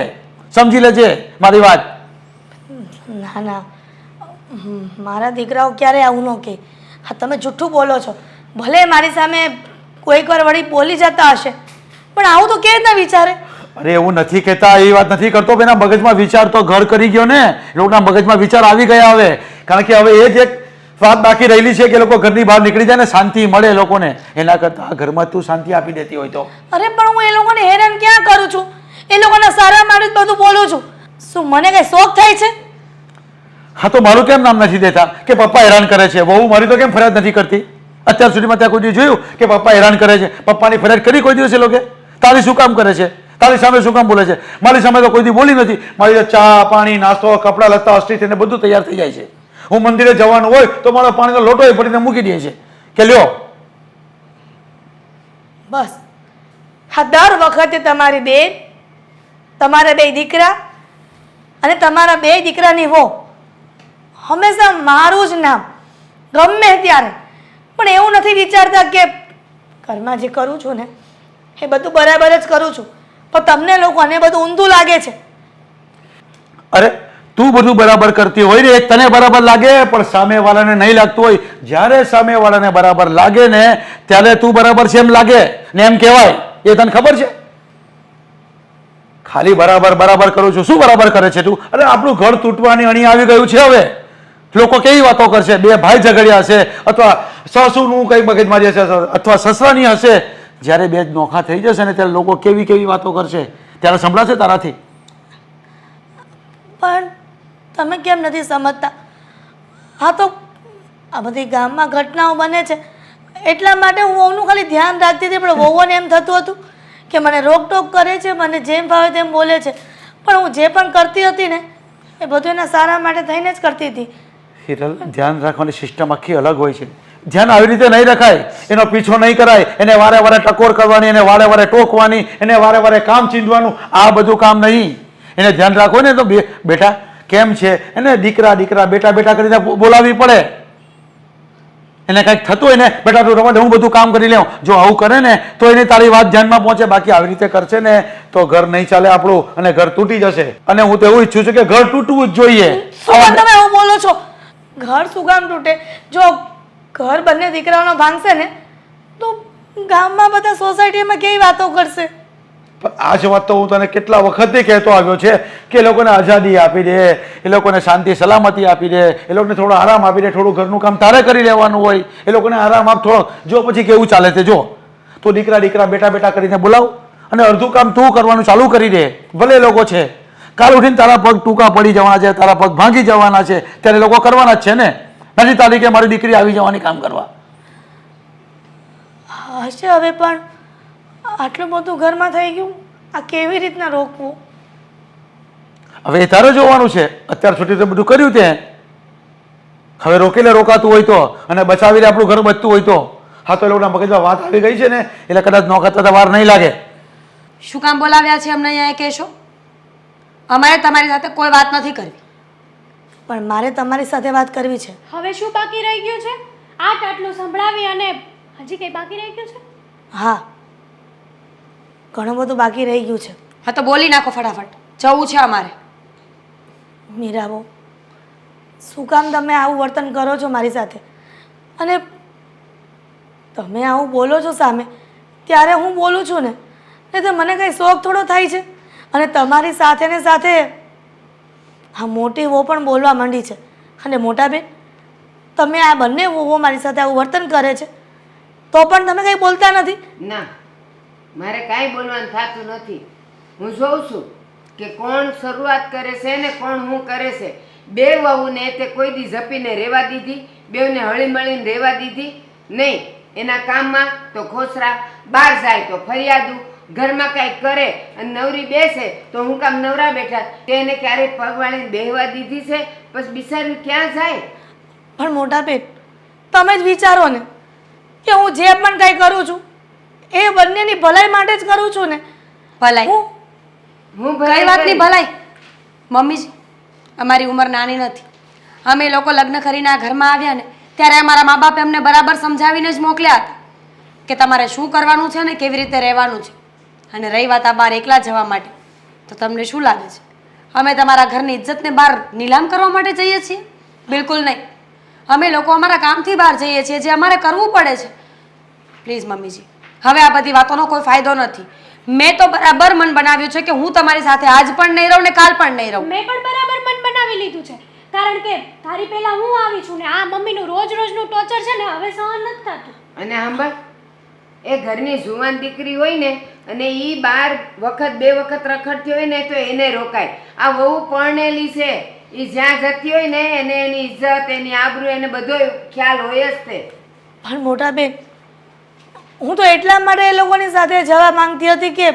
E: સમજી લેજે મારી વાત.
D: ના ના, મારા દીકરાઓ ક્યારે આવું ન કહે. હા તમે જૂઠું બોલો છો. ભલે મારી સામે કોઈક વાર વળી બોલી જતા હશે, પણ આવું તો કેવી રીતના વિચારે?
E: અરે એવું નથી કહેતા, એ વાત નથી કરતો. એના મગજમાં વિચાર તો ઘર કરી ગયો ને, એ લોકોના મગજમાં વિચાર આવી ગયા હવે. કારણ કે હવે એ જ એક વાત બાકી રહેલી છે કે લોકો ઘરની બહાર નીકળી જાય ને શાંતિ મળે લોકોને. એના કરતાં ઘરમાં તું શાંતિ આપી દેતી હોય તો.
D: અરે પણ હું એ લોકોને હેરાન ક્યાં કરું છું? એ લોકોના સારા માટે જ બધું બોલું છું. શું મને કઈ શોખ થાય છે?
E: હા તો મારું કેમ નામ નથી દેતા કે પપ્પા હેરાન કરે છે? વહુ મારી તો કેમ ફરિયાદ નથી કરતી? અત્યાર સુધીમાં ત્યાં કોઈ દિવસ જોયું કે પપ્પા હેરાન કરે છે? પપ્પાની ફરિયાદ કરી કોઈ દિવસ એ લોકો? તારી શું કામ કરે છે? તારી સામે શું કામ બોલે છે? મારી સામે તો કોઈ દી બોલી નથી. મારી તો ચા પાણી નાસ્તો કપડાં લત્તા અસ્ત્રી થઈને બધું તૈયાર થઈ જાય છે. હું મંદિરે જવાનું હોય તો મારો પાણીનો લોટો ભરીને મૂકી દે છે કે લ્યો.
D: બસ હા, દર વખતે તમારી બેન, તમારા બે દીકરા અને તમારા બે દીકરાની વહુ હંમેશા મારું જ નામ ગમે ત્યારે, પણ એવું નથી વિચારતા કે ઘરમાં જે કરું છું ને એ બધું બરાબર જ કરું છું, પણ તમને લોકોને બધું ઊંધું લાગે છે.
E: અરે તું બધું બરાબર કરતી હોય ને, તને બરાબર લાગે, પણ સામેવાળાને નહીં લાગતું હોય. જ્યારે સામેવાળાને બરાબર લાગે ને ત્યારે તું બરાબર છે એમ લાગે ને એમ કહેવાય. એ તને ખબર છે? ખાલી બરાબર બરાબર કરું છું. શું બરાબર કરે છે તું? અરે આપણું ઘર તૂટવાની અણી આવી ગયું છે. હવે લોકો કેવી વાતો કરશે? બે ભાઈ ઝઘડ્યા હશે, અથવા સાસુનું કઈ મગજમારી હશે, અથવા સસરાની હશે. જ્યારે બે નોખા થઈ જશે ને ત્યારે લોકો કેવી કેવી વાતો કરશે ત્યારે સંભળાશે તારાથી.
D: પણ તમે કેમ નથી સમજતા? હા, તો આ બધી ગામમાં ઘટનાઓ બને છે એટલા માટે હું વહુનું ખાલી ધ્યાન રાખતી હતી, પણ વહુઓને એમ થતું હતું કે મને રોકટોક કરે છે, મને જેમ ફાવે તેમ બોલે છે. પણ હું જે પણ કરતી હતી ને એ બધું એના સારા માટે થઈને જ કરતી હતી.
E: હિરલ, ધ્યાન રાખવાની સિસ્ટમ આખી અલગ હોય છે. ધ્યાન આવી રીતે નહીં રખાય, એનો પીછો નહીં કરાય, એને વારે વારે ટકોર કરવાની, એને વારે વારે ટોકવાની, એને વારે વારે કામ ચીંધવાનું, આ બધું કામ નહીં. એને ધ્યાન રાખો ને તો બેટા કેમ છે એને દીકરા દીકરા બેટા બેટા કરીને બોલાવવી પડે. એને કંઈક થતું હોય ને બેટા તું રવા દે, હું બધું કામ કરી લઉં. જો આવું કરે ને તો એને તારી વાત ધ્યાનમાં પહોંચે. બાકી આવી રીતે કરશે ને તો ઘર નહીં ચાલે આપણું, અને ઘર તૂટી જશે. અને હું તો એવું ઈચ્છું છું કે ઘર તૂટવું જ જોઈએ.
D: શું કામ તમે એવું બોલો છો? ઘર શું કામ તૂટે? જો ઘર બંને દીકરાઓનો ભાંગશે ને તો ગામમાં બધા સોસાયટીમાં કેવી વાતો કરશે?
E: પણ આ જ વાત તો હું તને કેટલા વખતથી કહેતો આવ્યો છે કે એ લોકોને આઝાદી આપી દે, એ લોકોને શાંતિ સલામતી આપી દે, એ લોકોને થોડો આરામ આપી દે. થોડું ઘરનું કામ તારે કરી લેવાનું હોય, એ લોકોને આરામ આપ થોડો. જો પછી કેવું ચાલે છે, જો તું દીકરા દીકરા બેટા બેટા કરીને બોલાવ અને અડધું કામ તું કરવાનું ચાલુ કરી દે. ભલે એ લોકો છે કાલ ઉઠીને તારા પગ ટૂંકા પડી જવાના છે, તારા પગ ભાંગી જવાના છે, ત્યારે લોકો કરવાના જ છે ને. નથી તારી કે મારી દીકરી આવી જવાની કામ કરવા.
D: હશે હવે, પણ આટલું બધું ઘરમાં થઈ ગયું, આ કેવી રીતના રોકવું?
E: હવે એ તારે જોવાનું છે. અત્યાર સુધી તો બધું કર્યું તે, હવે રોકેલે રોકાતું હોય તો, અને બચાવીને આપણું ઘર બચતું હોય તો. હા, તો એ લોકોના મગજમાં વાત આવી ગઈ છે ને એટલે કદાચ નોખા થતા વાર નહીં લાગે.
A: શું કામ બોલાવ્યા છે અમને અહીંયા એ કહેશો? અમારે તમારી સાથે કોઈ વાત નથી કરવી.
D: પણ મારે તમારી સાથે વાત કરવી છે.
C: હવે શું બાકી રહી ગયું છે? આટલું સંભળાવી અને હજી કંઈ બાકી રહી ગયું છે?
D: હા, ઘણું બધું બાકી રહી ગયું છે.
A: હા તો બોલી નાખો ફટાફટ, જવું છે અમારે.
D: મીરાબો, શું કામ તમે આવું વર્તન કરો છો મારી સાથે? અને તમે આવું બોલો છો સામે ત્યારે હું બોલું છું ને, નહીં તો મને કંઈ શોખ થોડો થાય છે? અને તમારી સાથે ને સાથે આ મોટી વહુ પણ બોલવા માંડી છે. અને મોટા બેન, તમે આ બંને વહુઓ મારી સાથે આવું વર્તન કરે છે તો પણ તમે કંઈ બોલતા નથી?
B: ના, મારે કાંઈ બોલવાનું થતું નથી. હું જોઉં છું કે કોણ શરૂઆત કરે છે ને કોણ હું કરે છે. બે વહુને તે કોઈ દી જપીને રહેવા દીધી, બેવને હળી મળીને રહેવા દીધી નહીં. એના કામમાં તો ખોસરા, બહાર જાય તો ફરિયાદું, ઘરમાં કાંઈક કરે અને નવરી બેસે તો હું કામ નવરા બેઠા, તેને ક્યારેક પગવાળીને બેહવા દીધી છે? પછી બિચારી ક્યાં જાય?
D: પણ મોટા બેન, તમે જ વિચારો ને કે હું જે પણ કંઈ કરું છું એ બંનેની ભલાઈ માટે જ કરું છું ને.
A: ભલાઈ?
B: હું
A: કઈ વાતની ભલાઈ? મમ્મીજી, અમારી ઉંમર નાની નથી. અમે લોકો લગ્ન કરીને આ ઘરમાં આવ્યા ને ત્યારે અમારા મા બાપે અમને બરાબર સમજાવીને જ મોકલ્યા હતા કે તમારે શું કરવાનું છે ને કેવી રીતે રહેવાનું છે. અને રહી વાત આ બહાર એકલા જવા માટે, તો તમને શું લાગે છે અમે તમારા ઘરની ઇજ્જતને બહાર નીલામ કરવા માટે જઈએ છીએ? બિલકુલ નહીં. અમે લોકો અમારા કામથી બહાર જઈએ છીએ, જે અમારે કરવું પડે છે. પ્લીઝ મમ્મીજી, હવે આ બધી વાતોનો કોઈ ફાયદો નથી. મેં તો બરાબર મન બનાવ્યું છે કે હું તમારી સાથે આજ પણ નહીં રહું ને કાલ પણ નહીં રહું.
C: મેં પણ બરાબર મન બનાવી લીધું છે, કારણ કે તારી પહેલા હું આવી છું ને આ મમ્મીનું રોજ રોજનું ટોર્ચર છે ને હવે સહન નથી થતું.
B: અને સાંભળ, એ ઘરની જુવાન દીકરી હોય ને અને એ બાર વખત બે વખત રખડતી હોય ને તો એને રોકાય. આ વહુ પરણેલી છે, એ જ્યાં જતી હોય ને એને એની ઇજ્જત એની આબરૂ એને બધો ખ્યાલ હોય જ તે.
D: પણ મોટા બેન, હું તો એટલા માટે એ લોકોની સાથે જવા માંગતી હતી કે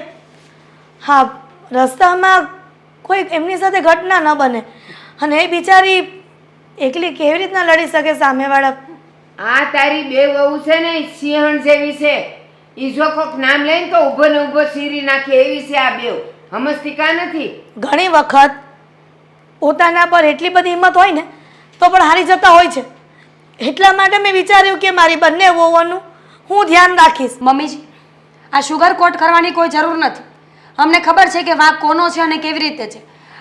D: હા, રસ્તામાં કોઈ એમની સાથે ઘટના ન બને. અને એ બિચારી એકલી કેવી રીતના લડી શકે સામેવાળા.
B: આ તારી બે વહુ છે ને ઈ સિંહણ જેવી છે. ઈ જો કોક નામ લઈને તો ઊભો ને ઊભો સીરી નાખે એવી છે આ બેવ. સમજતી કા નથી?
D: ઘણી વખત પોતાના પર એટલી બધી હિંમત હોય ને તો પણ હારી જતા હોય છે. એટલા માટે મેં વિચાર્યું કે મારી બંને વહુઓનું હું ધ્યાન રાખીશ.
A: મમ્મીજી, આ શુગર કોટ કરવાની કોઈ જરૂર નથી. અમને ખબર છે કે વાંક કોનો છે અને કેવી રીતે છે.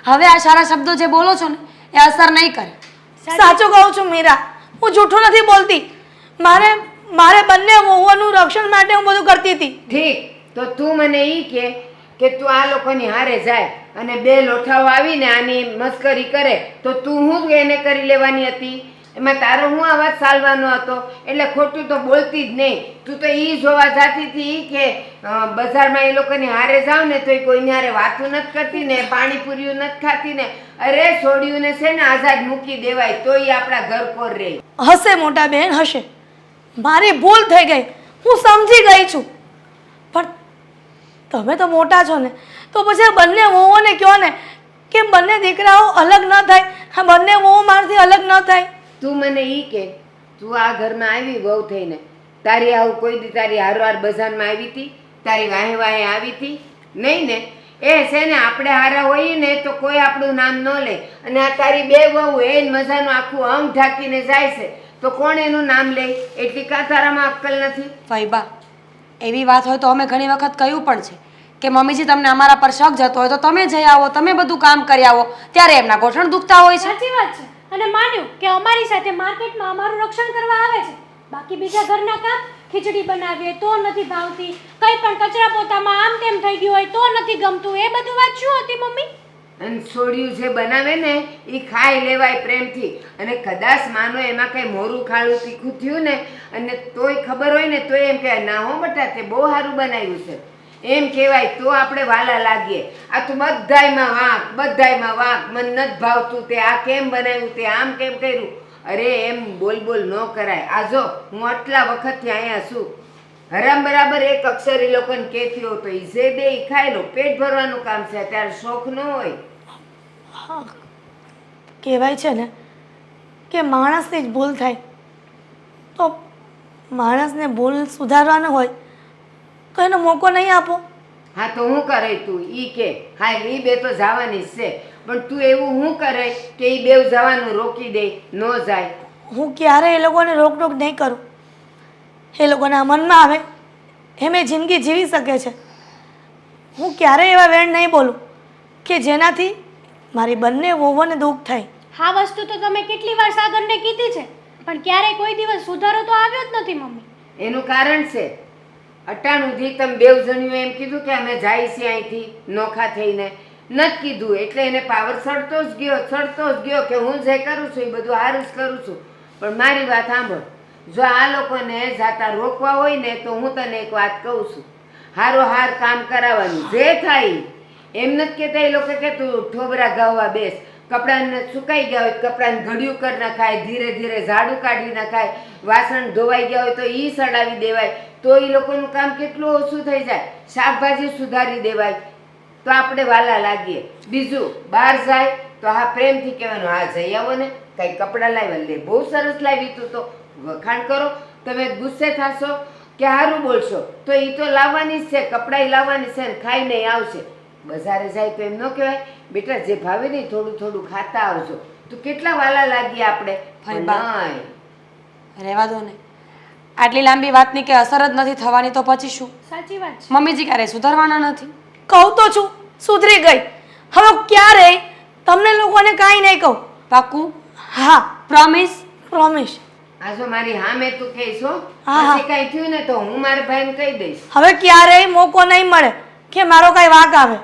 A: હવે આ સારા શબ્દો જે બોલો છો ને એ અસર નહીં કરે.
D: સાચું કહું છું મીરા, હું જૂઠું નથી બોલતી. મારે બંને વહુઓનું રક્ષણ માટે હું બધું કરતી હતી.
B: ઠીક, તો તું મને ઈ કે તું આ લોકોની હારે જાય અને બે લોઠાઓ આવીને આની મસ્કરી કરે તો તું હું એને કરી લેવાની હતી? એમાં તારો હું અવાજ ચાલવાનો હતો? એટલે ખોટું તો બોલતી જ નહીં. તું તો ઈ જોવા જાતી હતી કે બજારમાં એ લોકોની હારે જાવ ને તો એ કોઈની હારે વાતું નથી કરતી ને, પાણીપુરીઓ નથી ખાતી ને. અરે છોડ્યુંને છે ને આઝાદ મૂકી દેવાય તો એ આપણા ઘર કોર રહે.
D: હશે મોટા બેન, હશે. મારી ભૂલ થઈ ગઈ, હું સમજી ગઈ છું. પણ તમે તો મોટા છો ને, તો પછી આ બંને વહુઓને કહો ને કે બંને દીકરાઓ અલગ ન થાય, આ બંને વહુ મારથી અલગ ન થાય.
B: તું મને ઈ કે તું આ ઘરમાં આવી વહુ થઈને, તારી આવું કોઈ દી તારી હારવાર બજારમાં આવી હતી? તારી વાહે વાહે આવી હતી? નહીં ને. એ છે ને આપણે હારા હોઈએ ને તો કોઈ આપણું નામ ન લે. અને આ તારી બે વહુ એને મજાનું આખું અંગ ઢાંકીને જાય છે તો કોણ એનું નામ લે? એટલી કા તારામાં અક્કલ નથી?
A: ફઈબા, એવી વાત હોય તો અમે ઘણી વખત કહ્યું પણ છે કે મમ્મીજી તમને અમારા પર શક જતો હોય તો તમે જઈ આવો, તમે બધું કામ કરી આવો. ત્યારે એમના ગોઠણ દુખતા હોય છે.
C: સાચી વાત છે. અને માન્યું કે અમારી સાથે માર્કેટમાં અમારું રક્ષણ કરવા આવે છે. બાકી બીજા ઘરના કામ, ખીચડી બનાવીએ તો નથી ભાવતી, કંઈ પણ કચરા પોતામાં આમ તેમ થઈ ગયું હોય તો નથી ગમતું. એ બધું વાત શું હતી મમ્મી?
B: અને છોડ્યું જે બનાવે ને એ ખાઈ લેવાય પ્રેમથી. અને કદાચ માનો એમાં કંઈ મોરું ખાડું તીખું થયું ને અને તોય ખબર હોય ને તો એમ કે ના હો બટા તે બહુ સારું બનાવ્યું છે એમ કહેવાય તો આપણે વાલા લાગીએ. આ તો બધાયમાં વાંક, બધાયમાં વાંક, મને નથી ભાવતું તે આ કેમ બનાવ્યું, તે આમ કેમ કર્યું. અરે એમ બોલ બોલ ન કરાય. આ જો હું આટલા વખતથી અહીંયા છું, હરામ બરાબર એક અક્ષર એ લોકોને કહેતી હો તો એ જે દે એ ખાઈ લો. પેટ ભરવાનું કામ છે, ત્યારે શોખ ન હોય.
D: કહેવાય છે ને કે માણસની જ ભૂલ થાય તો માણસને ભૂલ સુધારવાનો હોય તો એનો મોકો નહીં આપો.
B: હા તો હું કરે તું ઈ કે હા એ બે તો જવાની જ છે, પણ તું એવું હું કરે કે એ બેવ જવાનું રોકી દે, ન જાય.
D: હું ક્યારે એ લોકોને રોકટોક નહીં કરું. એ લોકોના મનમાં આવે એમ એ જિંદગી જીવી શકે છે. હું ક્યારેય એવા વેણ નહીં બોલું કે જેનાથી મારી બંને વહુઓને દુઃખ થાય.
C: આ વસ્તુ તો તમે કેટલી વાર સાગરને કીધી છે, પણ ક્યારેય કોઈ દિવસ સુધારો તો આવ્યો જ નથી મમ્મી.
B: એનું કારણ છે અટાણુંથી તમે બેવ જણ્યું એમ કીધું કે અમે જાય છીએ અહીંથી નોખા થઈને, નથી કીધું. એટલે એને પાવર ચડતો જ ગયો કે હું જે કરું છું એ બધું સારું જ કરું છું. પણ મારી વાત સાંભળ, જો આ લોકોને જાતા રોકવા હોય ને તો હું તને એક વાત કહું છું, હારો હાર કામ કરાવવાનું જે થાય. એમ નથી કહેતા એ લોકો કે તું ઠોબરા ગાવા બેસ, કપડાને સુકાઈ ગયા હોય કપડાને ઘડિયું કરી નખાય, ધીરે ધીરે ઝાડુ કાઢી નખાય, વાસણ ધોવાઈ ગયા હોય તો એ સડાવી દેવાય તો એ લોકોનું કામ કેટલું ઓછું થઈ જાય. શાકભાજી સુધારી દેવાય તો આપણે વાલા લાગીએ. બીજું બહાર જાય તો હા પ્રેમથી કહેવાનું હા જઈ આવો ને, કંઈ કપડાં લાવ્યા લે બહુ સરસ લાવી તું તો વખાણ કરો. તમે ગુસ્સે થશો કે સારું બોલશો તો એ તો લાવવાની જ છે, કપડાં લાવવાની છે ને ખાઈને આવશે. બજારે જાય તો એમ ન કહેવાય બેટા જે ભાવે નહીં થોડું થોડું ખાતા આવજો. તો કેટલા વાલા લાગીએ આપણે.
A: રહેવા દો ને, આટલી લાંબી વાતની કે અસર જ નથી થવાની તો પછી શું?
C: સાચી વાત છે.
A: મમ્મીજી ક્યારે સુધારવાના નથી.
D: કહું તો છું સુધરી ગઈ. હવે ક્યારે તમને લોકોને કાંઈ નહીં કહું.
A: પાક્કું?
D: હા,
A: પ્રોમિસ?
D: પ્રોમિસ.
B: આ જો મારી હામે તું કહીશ હો,
D: હા, હા.
B: પછી કાંઈ થયું ને તો હું મારા ભાઈને કહી દઈશ.
D: હવે ક્યારેય મોકો નહીં મળે કે મારો કાંઈ વાંક આવે.